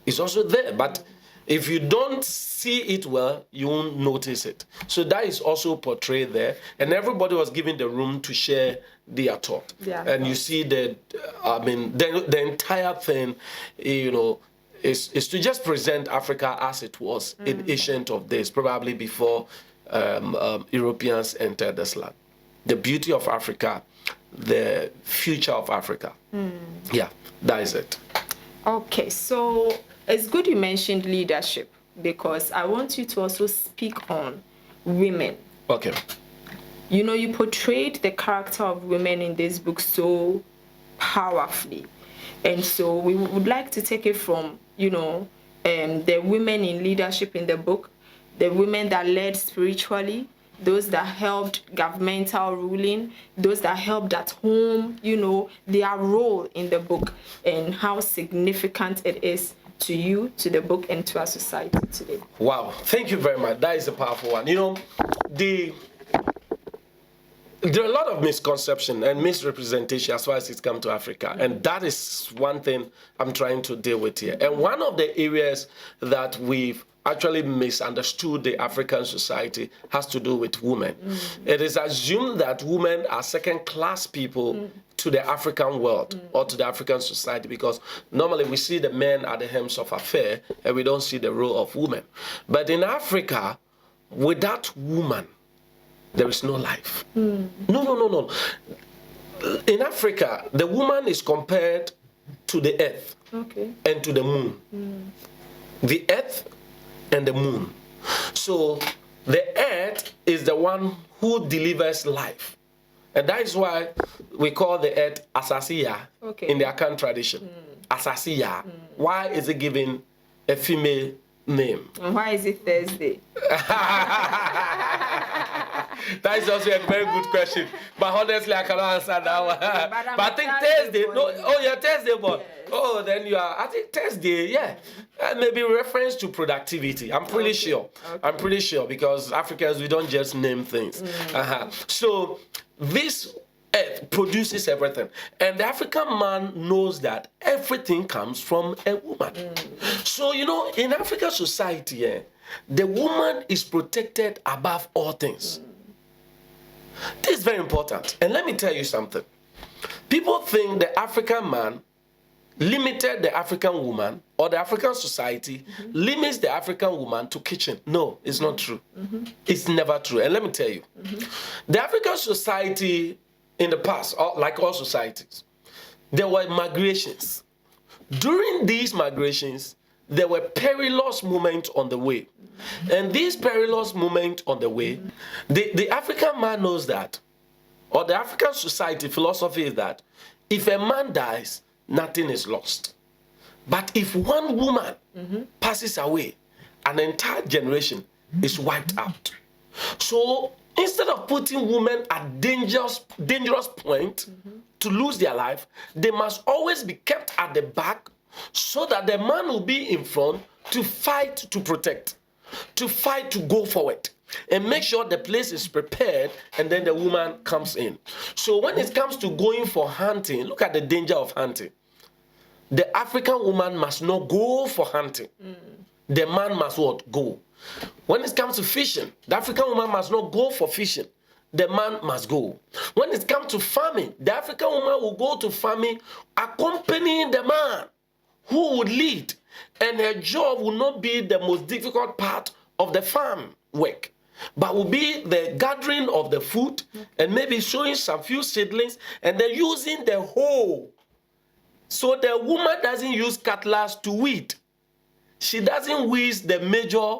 It's also there, but if you don't see it well, you won't notice it. So that is also portrayed there, and everybody was given the room to share their thought. Yeah. And you see the entire thing, is to just present Africa as it was in ancient of days, probably before Europeans entered this land. The beauty of Africa, the future of Africa. Yeah, that is it. Okay, so it's good you mentioned leadership, because I want you to also speak on women. Okay. You portrayed the character of women in this book so powerfully. And so we would like to take it from, the women in leadership in the book, the women that led spiritually, those that helped governmental ruling, those that helped at home, their role in the book and how significant it is to you, to the book, and to our society today. Wow, thank you very much. That is a powerful one. There are a lot of misconception and misrepresentation as far as it's come to Africa. And that is one thing I'm trying to deal with here. And one of the areas that we've actually misunderstood the African society has to do with women. It is assumed that women are second-class people to the African world or to the African society, because normally we see the men at the helms of affair and we don't see the role of women. But in Africa, without woman, there is no life. No. In Africa, the woman is compared to the earth and to the moon. The earth and the moon. So the earth is the one who delivers life. And that is why we call the earth Asasiya in the Akan tradition. Asasiya. Why is it given a female name? And why is it Thursday? That is also a very good question. But honestly, I cannot answer that one. But I think Thursday. You're Thursday born. Yes. Oh, then you are. I think Thursday, yeah. Maybe reference to productivity. I'm pretty sure. I'm pretty sure, because Africans, we don't just name things. So this earth produces everything. And the African man knows that everything comes from a woman. So, in African society, the woman is protected above all things. This is very important. And let me tell you something. People think the African man limited the African woman, or the African society limits the African woman to kitchen. No, it's not true. It's never true. And let me tell you, the African society in the past, like all societies, there were migrations. During these migrations, there were perilous moments on the way. And these perilous moments on the way, the African man knows that or the African society philosophy is that if a man dies, nothing is lost. But if one woman passes away, an entire generation is wiped out. So instead of putting women at dangerous point to lose their life, they must always be kept at the back so that the man will be in front to fight to protect, to fight to go forward, and make sure the place is prepared, and then the woman comes in. So when it comes to going for hunting, look at the danger of hunting. The African woman must not go for hunting. The man must what? Go. When it comes to fishing, the African woman must not go for fishing. The man must go. When it comes to farming, the African woman will go to farming accompanying the man who would lead. And her job will not be the most difficult part of the farm work, but will be the gathering of the food and maybe showing some few seedlings and then using the hoe. So the woman doesn't use cutlass to weed. She doesn't weed the major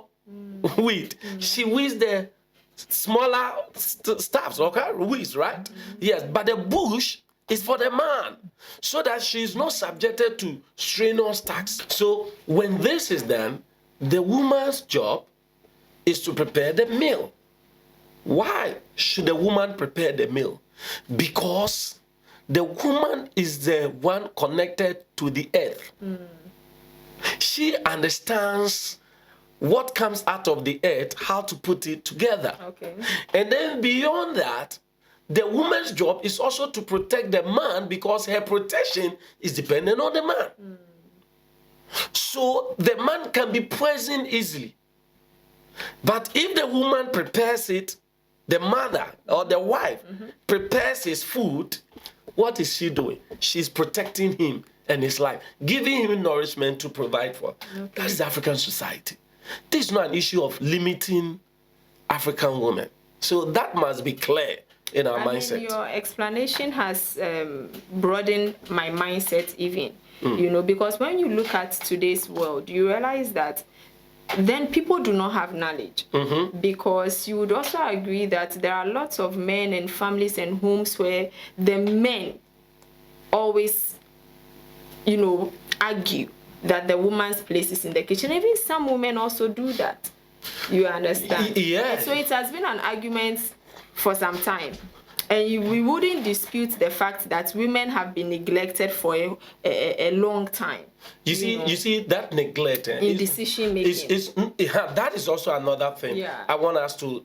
weed. She weeds the smaller stuffs, okay? Weeds, right? Yes, but the bush is for the man, so that she is not subjected to strenuous tasks. So when this is done, the woman's job is to prepare the meal. Why should the woman prepare the meal? Because the woman is the one connected to the earth. She understands what comes out of the earth, how to put it together. Okay. And then beyond that, the woman's job is also to protect the man, because her protection is dependent on the man. So the man can be poisoned easily. But if the woman prepares it, the mother or the wife prepares his food, what is she doing? She's protecting him and his life, giving him nourishment to provide for. Okay. That's the African society. This is not an issue of limiting African women. So that must be clear in our mindset. Your explanation has broadened my mindset even, you know, because when you look at today's world, you realize that then people do not have knowledge, because you would also agree that there are lots of men and families and homes where the men always, you know, argue that the woman's place is in the kitchen. Even some women also do that. You understand? Yeah. So it has been an argument for some time. And we wouldn't dispute the fact that women have been neglected for a long time. You see that neglect in decision making. That is also another thing I want us to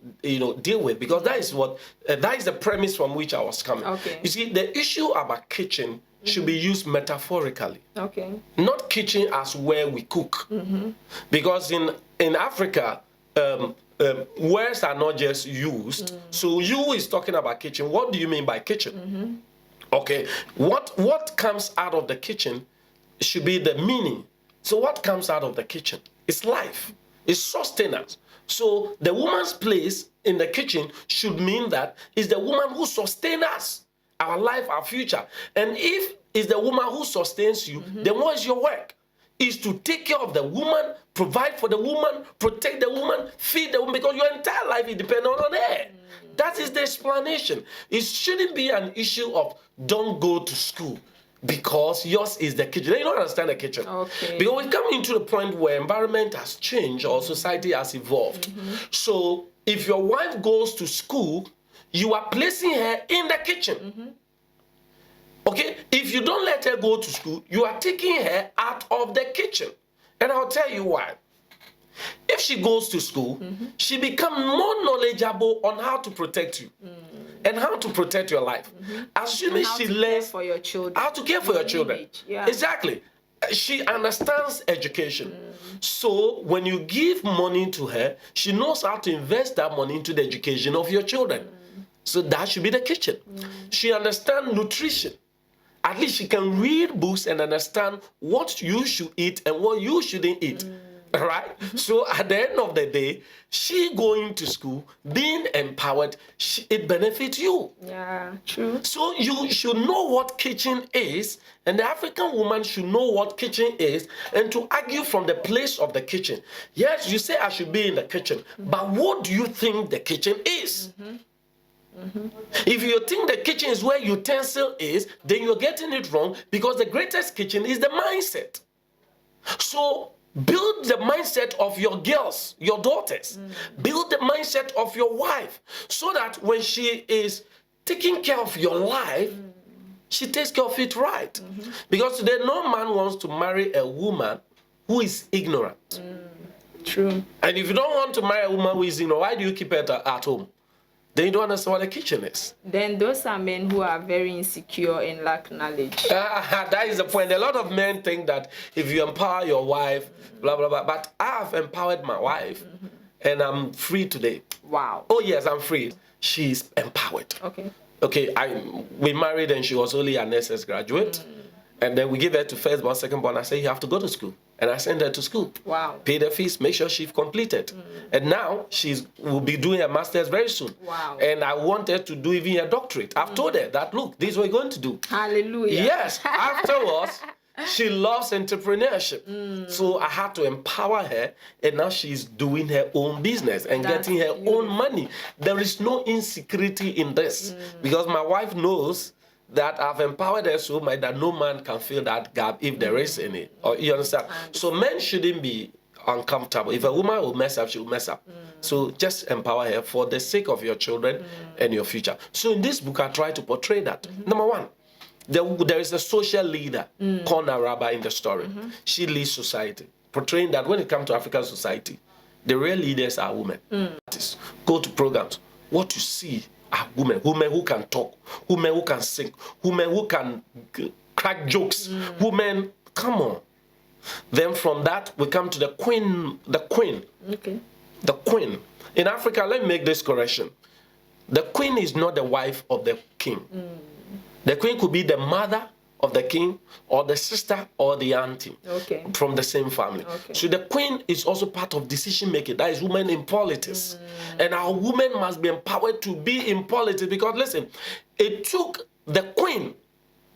deal with, because that is what that is the premise from which I was coming. Okay. You see, the issue about kitchen should be used metaphorically. Okay. Not kitchen as where we cook, because in Africa. Words are not just used. So you is talking about kitchen. What do you mean by kitchen? Okay. What comes out of the kitchen should be the meaning. So what comes out of the kitchen? It's life. It's sustenance. So the woman's place in the kitchen should mean that it's the woman who sustains us, our life, our future. And if it's the woman who sustains you, then what is your work? Is to take care of the woman, provide for the woman, protect the woman, feed the woman, because your entire life is dependent on her. That is the explanation. It shouldn't be an issue of don't go to school because yours is the kitchen. You don't understand the kitchen. Okay. Because we come into the point where environment has changed or society has evolved. So if your wife goes to school, you are placing her in the kitchen. Okay, if you don't let her go to school, you are taking her out of the kitchen. And I'll tell you why. If she goes to school, she becomes more knowledgeable on how to protect you and how to protect your life. As soon as she learns for your children, how to care for your children. Yeah. Exactly. She understands education. So when you give money to her, she knows how to invest that money into the education of your children. So that should be the kitchen. She understands nutrition. At least she can read books and understand what you should eat and what you shouldn't eat. Right? So at the end of the day, she going to school, being empowered, it benefits you. Yeah, true. So you should know what kitchen is, and the African woman should know what kitchen is, and to argue from the place of the kitchen. Yes, you say I should be in the kitchen, but what do you think the kitchen is? If you think the kitchen is where utensil is, then you're getting it wrong, because the greatest kitchen is the mindset. So build the mindset of your girls, your daughters. Build the mindset of your wife, so that when she is taking care of your life, she takes care of it right. Because today, no man wants to marry a woman who is ignorant. True. And if you don't want to marry a woman who is ignorant, why do you keep her at home? Then you don't understand what the kitchen is. Then those are men who are very insecure and lack knowledge. That is the point. A lot of men think that if you empower your wife, blah, blah, blah. But I have empowered my wife, and I'm free today. Wow. Oh, yes, I'm free. She's empowered. Okay, we married, and she was only an SS graduate. And then we give her to firstborn, secondborn. I say, you have to go to school. And I send her to school. Wow. Pay the fees, make sure she's completed. And now will be doing her master's very soon. Wow. And I want her to do even a doctorate. I've told her that, look, this is what we're going to do. Hallelujah. Yes. Afterwards, she loves entrepreneurship. So I had to empower her, and now she's doing her own business and getting her own money. There is no insecurity in this, because my wife knows that I've empowered her so much that no man can fill that gap if there is any. Or you understand? So men shouldn't be uncomfortable. If a woman will mess up, she will mess up. So just empower her for the sake of your children and your future. So in this book, I try to portray that. Number one, there is a social leader called Naraba in the story. She leads society, portraying that when it comes to African society, the real leaders are women. Go to programs. What you see are women who can talk, women who can sing, women who can crack jokes, women, come on. Then from that, we come to the queen. Okay. The queen. In Africa, let me make this correction. The queen is not the wife of the king. The queen could be the mother of the king, or the sister, or the auntie from the same family. So the queen is also part of decision making. That is women in politics. And our women must be empowered to be in politics, because listen, it took the queen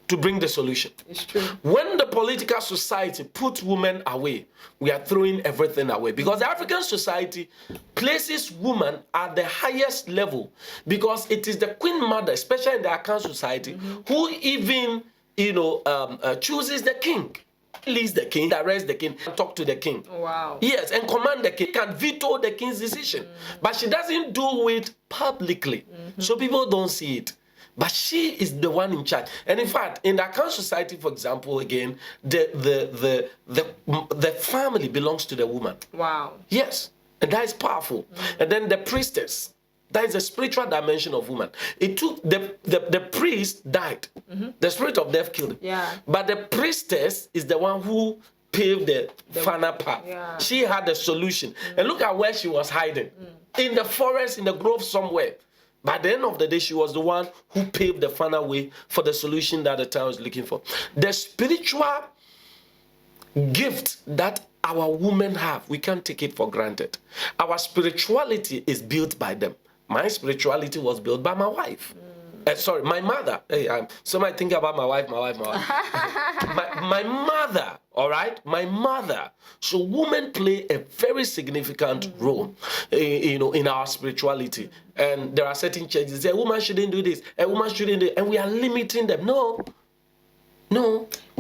to bring the solution. It's true. When the political society puts women away, we are throwing everything away, because the African society places women at the highest level, because it is the queen mother, especially in the Akan society, who even chooses the king, leads the king, directs the king, talk to the king. Wow. Yes, and command the king, can veto the king's decision. But she doesn't do it publicly, so people don't see it. But she is the one in charge. And in fact, in the Akan society, for example, again, the family belongs to the woman. Wow. Yes, and that is powerful. And then the priestess. That is the spiritual dimension of woman. It took the priest died. The spirit of death killed him. Yeah. But the priestess is the one who paved the final path. Yeah. She had the solution. And look at where she was hiding. In the forest, in the grove somewhere. By the end of the day, she was the one who paved the final way for the solution that the town was looking for. The spiritual gift that our women have, we can't take it for granted. Our spirituality is built by them. My spirituality was built by my wife. Sorry, my mother. Hey, somebody think about my wife. My mother, all right? My mother. So women play a very significant role, in our spirituality. And there are certain churches that say, a woman shouldn't do this, a woman shouldn't do it, and we are limiting them. No.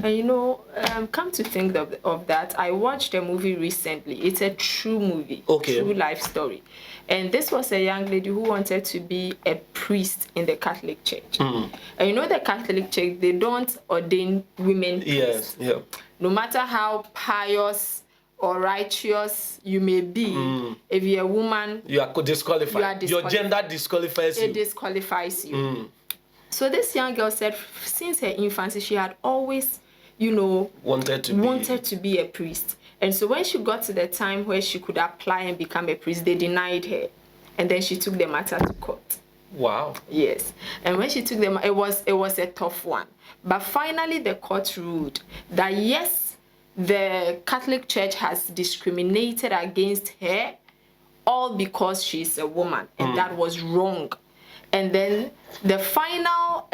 And come to think of that, I watched a movie recently. It's a true movie, true life story. And this was a young lady who wanted to be a priest in the Catholic Church. And the Catholic Church, they don't ordain women priests. Yes, yeah. No matter how pious or righteous you may be, if you're a woman, you are disqualified. Your gender disqualifies you. It disqualifies you. So this young girl said, since her infancy, she had always, wanted to be a priest. And so when she got to the time where she could apply and become a priest, they denied her. And then she took the matter to court. Wow. Yes. And when she took them, it was a tough one. But finally the court ruled that yes, the Catholic Church has discriminated against her, all because she's a woman. And that was wrong. And then the final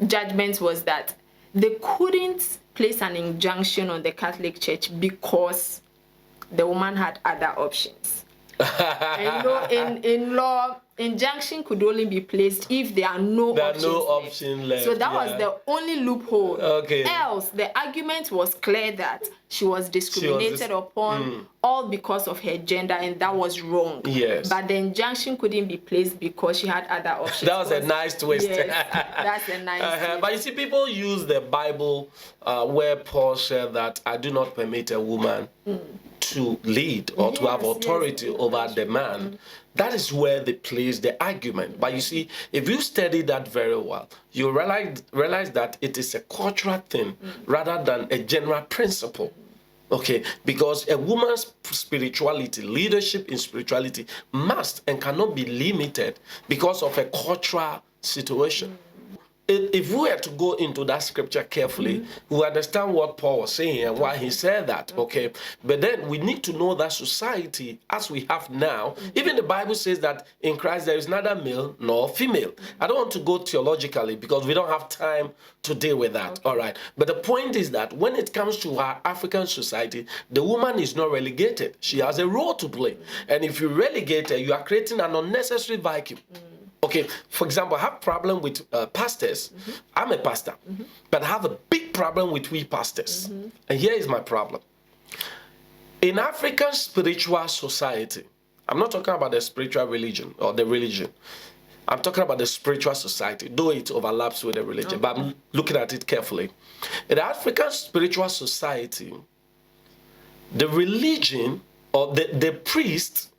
judgment was that they couldn't place an injunction on the Catholic Church because the woman had other options. And in law, injunction could only be placed if there are no options left. So that was the only loophole. Okay. Else, the argument was clear that she was discriminated upon all because of her gender, and that was wrong. Yes. But the injunction couldn't be placed because she had other options. That was a nice twist. Yes, that's a nice twist. But you see, people use the Bible where Paul said that I do not permit a woman to lead or to have authority over the man. That is where they place the argument. But you see, if you study that very well, you realize that it is a cultural thing rather than a general principle. Okay, because a woman's spirituality, leadership in spirituality must and cannot be limited because of a cultural situation. If we were to go into that scripture carefully, we understand what Paul was saying and why he said that, okay? But then we need to know that society, as we have now, even the Bible says that in Christ there is neither male nor female. I don't want to go theologically because we don't have time to deal with that, all right? But the point is that when it comes to our African society, the woman is not relegated. She has a role to play. And if you relegate her, you are creating an unnecessary vacuum. Okay, for example, I have a problem with pastors. I'm a pastor, but I have a big problem with we pastors. And here is my problem. In African spiritual society, I'm not talking about the spiritual religion or the religion. I'm talking about the spiritual society, though it overlaps with the religion, but I'm looking at it carefully. In the African spiritual society, the religion or the priest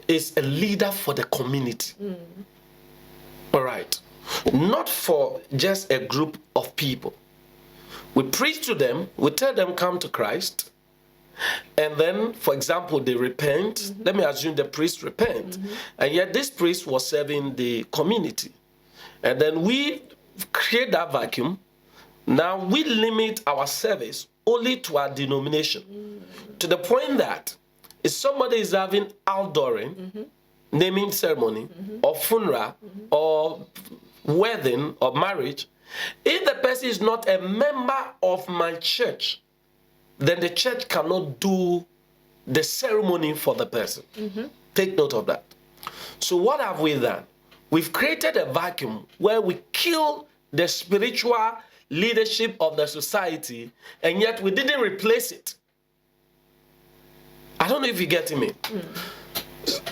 is a leader for the community. All right. Not for just a group of people. We preach to them, we tell them come to Christ, and then, for example, they repent. Let me assume the priest repent. And yet this priest was serving the community. And then we create that vacuum. Now we limit our service only to our denomination. To the point that if somebody is having outdooring, naming ceremony, or funeral, or wedding, or marriage, if the person is not a member of my church, then the church cannot do the ceremony for the person. Take note of that. So what have we done? We've created a vacuum where we kill the spiritual leadership of the society, and yet we didn't replace it. I don't know if you're getting me.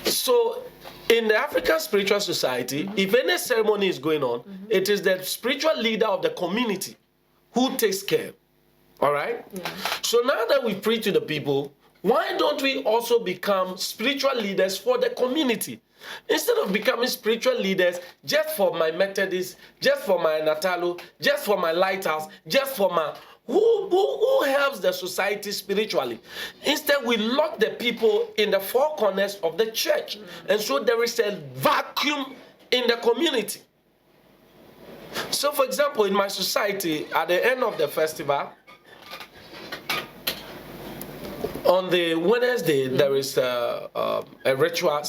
So in the African spiritual society, if any ceremony is going on, it is the spiritual leader of the community who takes care. All right? So now that we preach to the people, why don't we also become spiritual leaders for the community? Instead of becoming spiritual leaders just for my Methodist, just for my Natalo, just for my Lighthouse, just for my... Who helps the society spiritually? Instead, we lock the people in the four corners of the church. And so there is a vacuum in the community. So, for example, in my society, at the end of the festival, on the Wednesday, there is a ritual,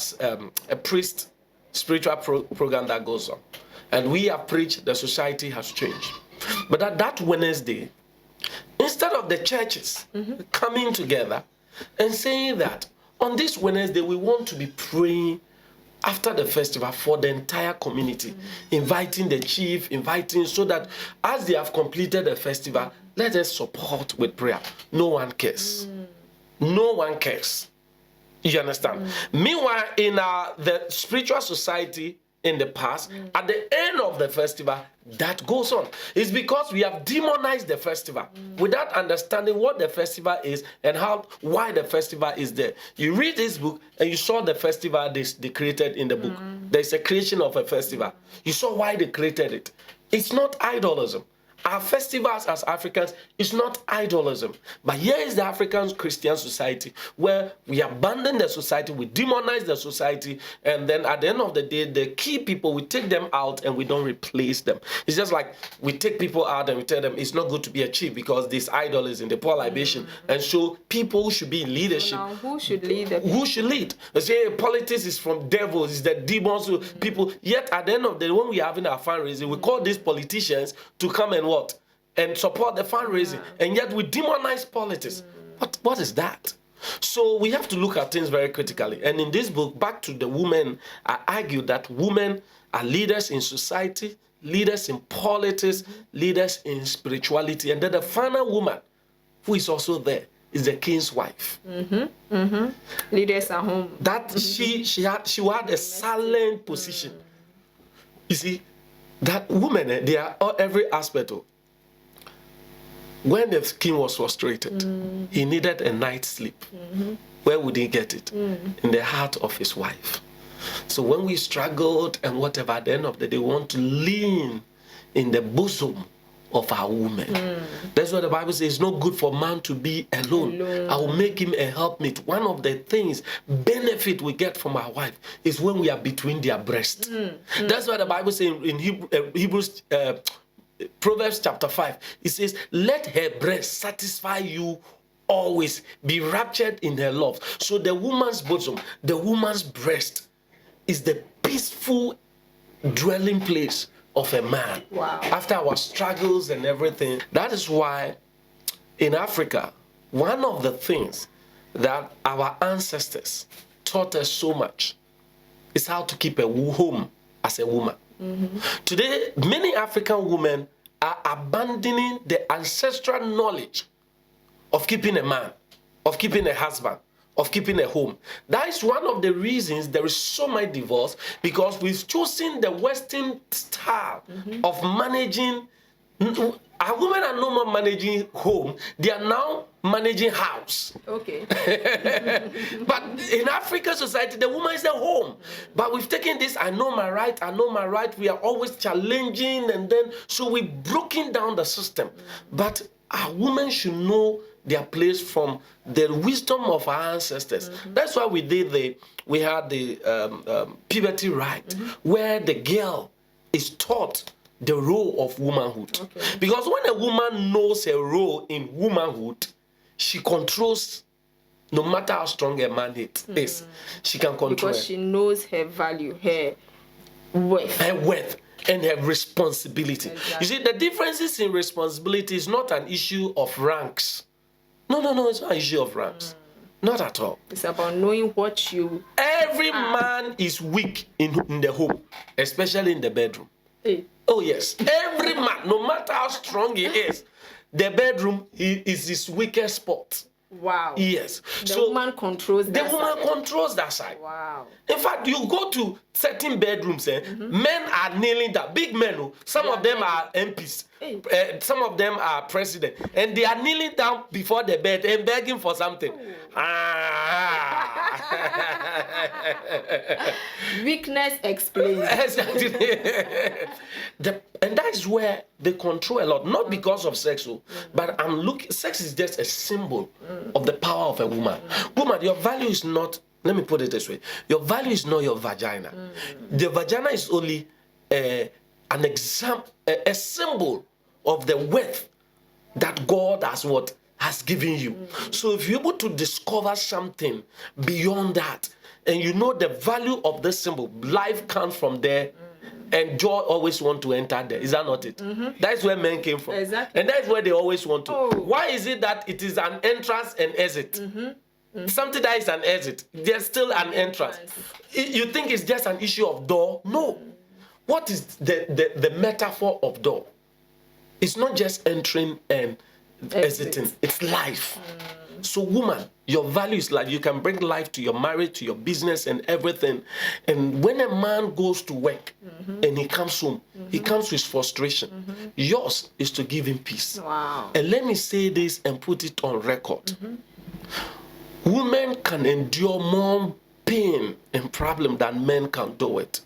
a priest spiritual program that goes on. And we have preached, the society has changed. But at that Wednesday, instead of the churches coming together and saying that on this Wednesday we want to be praying after the festival for the entire community, inviting the chief, so that as they have completed the festival, let us support with prayer. No one cares. No one cares. You understand? Meanwhile, in the spiritual society in the past, at the end of the festival, that goes on. It's because we have demonized the festival without understanding what the festival is and why the festival is there. You read this book and you saw the festival they created in the book. There's a creation of a festival. You saw why they created it. It's not idolism. Our festivals as Africans is not idolism. But here is the African Christian society where we abandon the society, we demonize the society, and then at the end of the day, the key people, we take them out and we don't replace them. It's just like we take people out and we tell them it's not good to be a chief because this idolism, the poor libation. And so people who should be in leadership. So now who should lead? Who should lead? They say politics is from devils, it's the demons, people. Yet at the end of the day, when we're having our fundraising, we call these politicians to come and and support the fundraising, and yet we demonize politics. What is that? So we have to look at things very critically. And in this book, back to the women, I argue that women are leaders in society, leaders in politics, leaders in spirituality. And then the final woman who is also there is the king's wife. Leaders at home. That she had a silent position. You see, that woman, they are every aspect of. When the king was frustrated, he needed a night's sleep. Where would he get it? In the heart of his wife. So when we struggled and whatever, at the end of the day, we want to lean in the bosom of our woman. That's what the Bible says. It's not good for man to be alone. I will make him a helpmate. One of the things, benefit we get from our wife is when we are between their breasts. That's what the Bible says in Hebrews, Proverbs chapter 5. It says, let her breast satisfy you always, be raptured in her love. So the woman's bosom, the woman's breast is the peaceful dwelling place of a man. Wow. After our struggles and everything. That is why in Africa, one of the things that our ancestors taught us so much is how to keep a home as a woman. Today, many African women are abandoning the ancestral knowledge of keeping a man, of keeping a husband, of keeping a home. That is one of the reasons there is so much divorce, because we've chosen the Western style of managing. Our women are no more managing home, they are now managing house. Okay. But in African society, the woman is the home. But we've taken this, I know my right, I know my right. We are always challenging, and then so we're breaking down the system. But our women should know their place from the wisdom of our ancestors. That's why we had the puberty right, where the girl is taught the role of womanhood. Okay. Because when a woman knows her role in womanhood, she controls, no matter how strong a man is, she can control. Because she knows her value, her worth. Her worth and her responsibility. Exactly. You see, the differences in responsibility is not an issue of ranks. No, it's not an issue of ranks. Not at all. It's about knowing what you... Every man is weak in the home, especially in the bedroom. Hey. Oh yes, every man, no matter how strong he is, the bedroom is his weakest spot. Wow. Yes. The woman controls that The woman side. controls that side. Wow. In fact, you go to certain bedrooms, men are kneeling down. Big men, oh. Some They of are them are MPs. Hey. Some of them are president. And they are kneeling down before the bed and begging for something. Weakness explained. And that is where they control a lot, not because of sex, but sex is just a symbol of the power of a woman. Woman, your value is not, let me put it this way, your value is not your vagina. The vagina is only an example, a symbol of the worth that God has given you. So if you're able to discover something beyond that, and you know the value of this symbol, life comes from there, and joy always want to enter there. Is that not it? That's where men came from. Exactly. And that's where they always want to. Oh. Why is it that it is an entrance and exit? Something that is an exit, there's still an entrance. You think it's just an issue of door? No. What is the metaphor of door? It's not just entering and exiting. It's life. So woman, your value is life. You can bring life to your marriage, to your business and everything. And when a man goes to work and he comes home, he comes with frustration. Yours is to give him peace. Wow. And let me say this and put it on record. Women can endure more pain and problem than men can do it.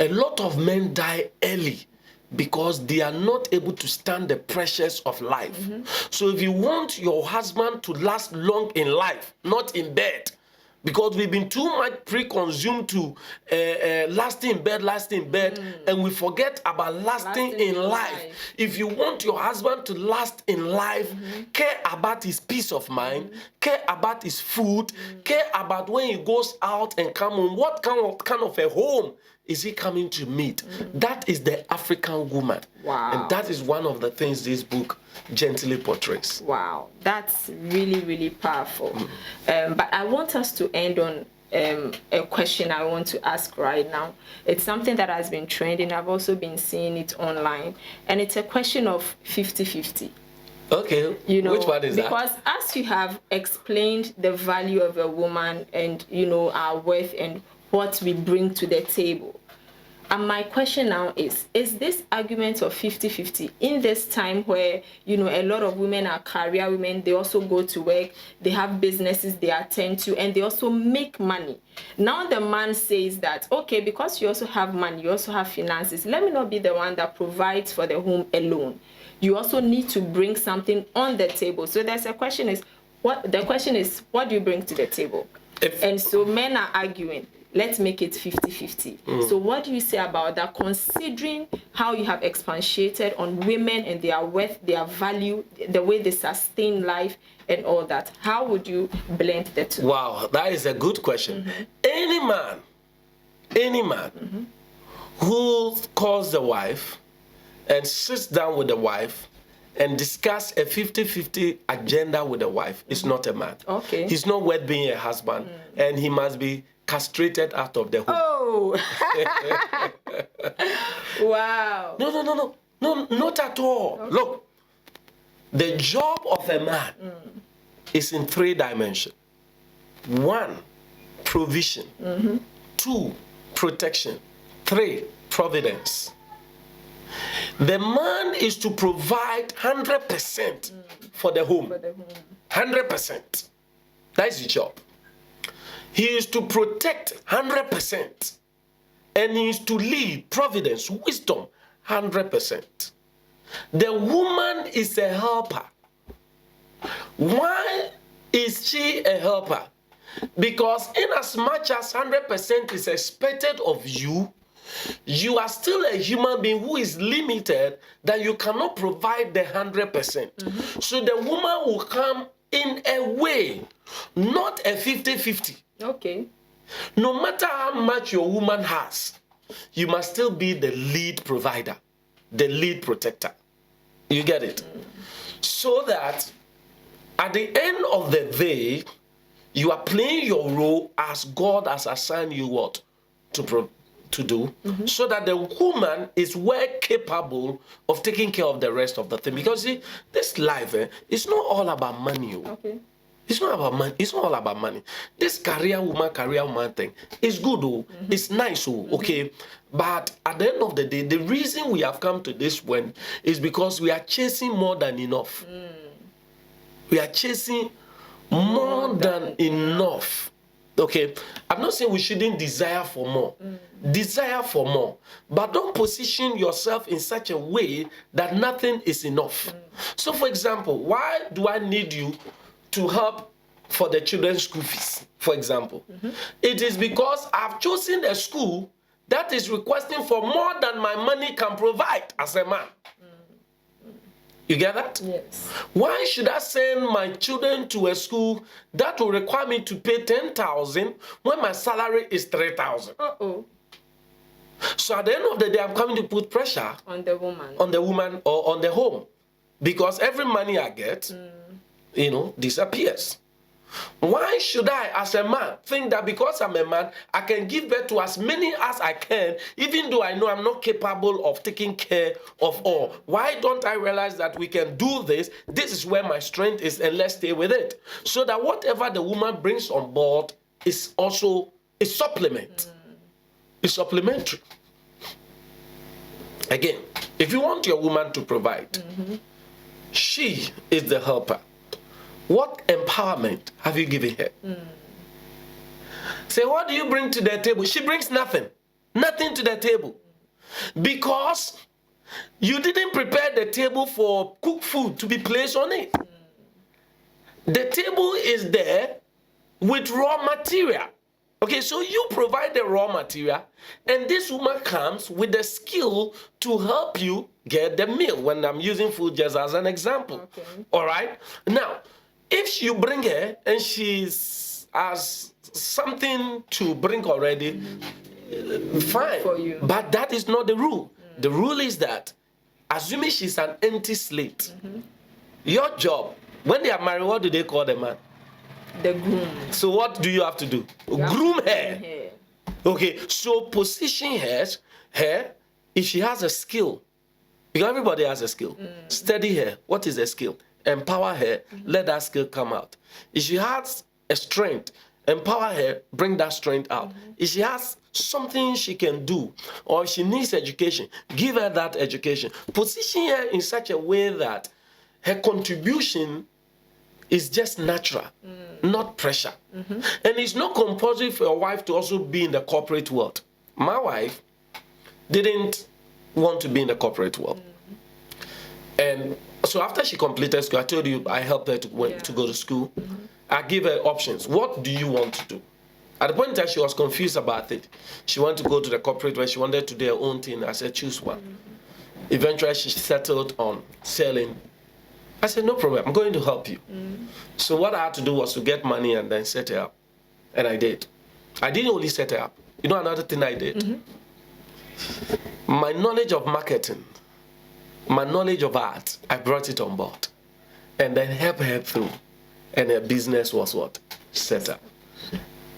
A lot of men die early because they are not able to stand the pressures of life. So if you want your husband to last long in life, not in bed, because we've been too much pre-consumed to lasting in bed, and we forget about lasting in life. If you want your husband to last in life, care about his peace of mind, care about his food, care about when he goes out and come home, what kind of a home is he coming to meet? That is the African woman. Wow. And that is one of the things this book gently portrays. Wow, that's really, really powerful. But I want us to end on a question I want to ask right now. It's something that has been trending. I've also been seeing it online. And it's a question of 50-50. Okay, You know, which one is because that? as you have explained the value of a woman and, you know, our worth and what we bring to the table. And my question now is this argument of 50-50 in this time where, you know, a lot of women are career women, they also go to work, they have businesses they attend to, and they also make money. Now the man says that, okay, because you also have money, you also have finances, let me not be the one that provides for the home alone. You also need to bring something on the table. So there's a question is, what do you bring to the table? And so men are arguing, let's make it 50-50. So what do you say about that, considering how you have expatiated on women and their worth, their value, the way they sustain life and all that? How would you blend the two? Wow, that is a good question. Any man who calls the wife and sits down with the wife and discuss a 50-50 agenda with the wife is not a man. Okay. He's not worth being a husband, and he must be castrated out of the home. Oh! Wow. No, not at all. Okay. Look, the job of a man is in 3 dimensions. 1, provision. 2, protection. 3, providence. The man is to provide 100% for the home. 100%. That is his job. He is to protect 100%. And he is to lead, providence, wisdom, 100%. The woman is a helper. Why is she a helper? Because in as much as 100% is expected of you, you are still a human being who is limited, that you cannot provide the 100%. So the woman will come in a way, not a 50-50. Okay. No matter how much your woman has, you must still be the lead provider, the lead protector. You get it? So that at the end of the day, you are playing your role as God has assigned you what to do, so that the woman is well capable of taking care of the rest of the thing. Because see, this life, it's not all about money. Okay. It's not about money. It's not all about money. This career woman thing is good, it's nice, okay. But at the end of the day, the reason we have come to this point is because we are chasing more than enough. We are chasing more than enough. Okay, I'm not saying we shouldn't desire for more. Desire for more. But don't position yourself in such a way that nothing is enough. So, for example, why do I need you to help for the children's school fees, for example? It is because I've chosen a school that is requesting for more than my money can provide as a man. You get that? Yes. Why should I send my children to a school that will require me to pay 10,000 when my salary is 3,000? Uh-oh. So at the end of the day, I'm coming to put pressure On the woman. on the woman or on the home, because every money I get, disappears. Why should I, as a man, think that because I'm a man, I can give birth to as many as I can, even though I know I'm not capable of taking care of all? Why don't I realize that we can do this? This is where my strength is, and let's stay with it. So that whatever the woman brings on board is also a supplement. It's supplementary. Again, if you want your woman to provide, she is the helper. What empowerment have you given her? Say, what do you bring to the table? She brings nothing. Nothing to the table. Because you didn't prepare the table for cooked food to be placed on it. The table is there with raw material. Okay, so you provide the raw material, and this woman comes with the skill to help you get the meal, when I'm using food just as an example. Okay. All right? Now, if you bring her and she's has something to bring already, fine. For you. But that is not the rule. The rule is that, assuming she's an empty slate, your job, when they are married, what do they call the man? The groom. So what do you have to do? Groom her. Hair. Okay, so position her if she has a skill, because everybody has a skill. Study her. What is the skill? Empower her. Let that skill come out. If she has a strength, empower her. Bring that strength out. If she has something she can do, or if she needs education, give her that education. Position her in such a way that her contribution is just natural, not pressure. And it's not compulsory for your wife to also be in the corporate world. My wife didn't want to be in the corporate world. And so after she completed school, I told you I helped her to go to school. I gave her options. What do you want to do? At the point in time, she was confused about it. She wanted to go to the corporate where she wanted to do her own thing. I said, choose one. Eventually, she settled on selling. I said, no problem, I'm going to help you. So what I had to do was to get money and then set her up. And I did. I didn't only set her up. You know another thing I did? My knowledge of marketing, my knowledge of art, I brought it on board. And then helped her through. And her business was what? Set up.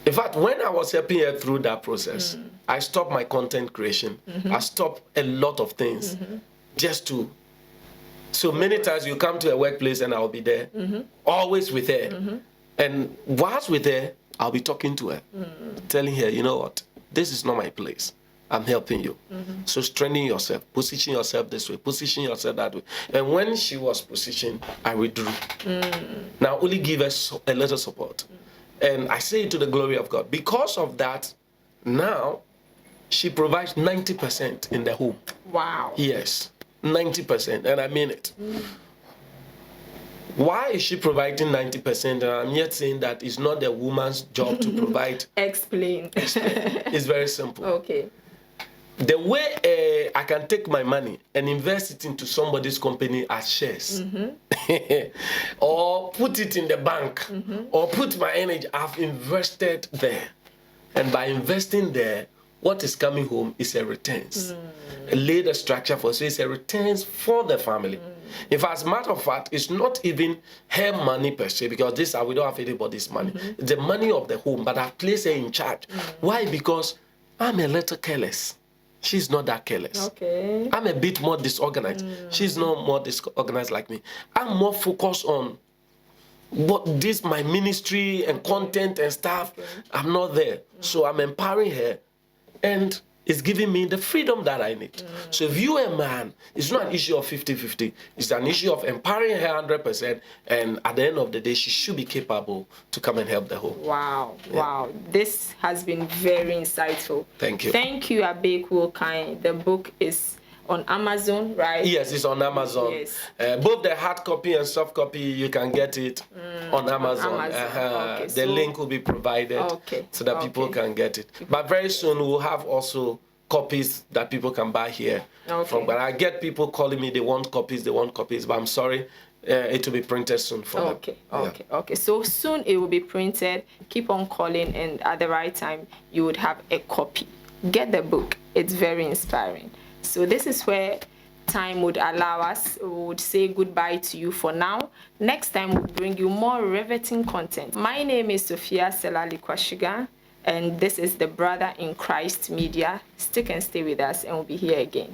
In fact, when I was helping her through that process, I stopped my content creation. I stopped a lot of things just to. So many times you come to a workplace and I'll be there, always with her. And whilst with her, I'll be talking to her, telling her, you know what, this is not my place. I'm helping you. So strengthen yourself, position yourself this way, position yourself that way. And when she was positioned, I withdrew. Now only give us a little support. And I say it to the glory of God. Because of that, now she provides 90% in the home. Wow. Yes, 90%, and I mean it. Why is she providing 90%? And I'm yet saying that it's not the woman's job to provide. Explain. It's very simple. Okay. The way I can take my money and invest it into somebody's company as shares, or put it in the bank, or put my energy, I've invested there. And by investing there, what is coming home is a returns. Lay the structure for, so it's a returns for the family. In fact, as a matter of fact, it's not even her money per se, because we don't have anybody's money. It's the money of the home, but I've placed her in charge. Why? Because I'm a little careless. She's not that careless. Okay. I'm a bit more disorganized. She's not more disorganized like me. I'm more focused on my ministry and content and stuff. I'm not there. So I'm empowering her, and it's giving me the freedom that I need. So if you're a man, it's not an issue of 50-50. It's an issue of empowering her 100%, and at the end of the day, she should be capable to come and help the home. Wow, wow. This has been very insightful. Thank you. Thank you, Abeiku Okai. The book is on Amazon, right? Yes, it's on Amazon. Yes. Both the hard copy and soft copy, you can get it on Amazon. Okay, the link will be provided so that people can get it. But very soon we'll have also copies that people can buy here. But I get people calling me, they want copies, but I'm sorry, it will be printed soon for them. Okay. So soon it will be printed. Keep on calling, and at the right time, you would have a copy. Get the book. It's very inspiring. So this is where time would allow us. We would say goodbye to you for now. Next time we'll bring you more riveting content. My name is Sophia Selali-Kwashiga, and this is the Brother in Christ Media. Stick and stay with us, and we'll be here again.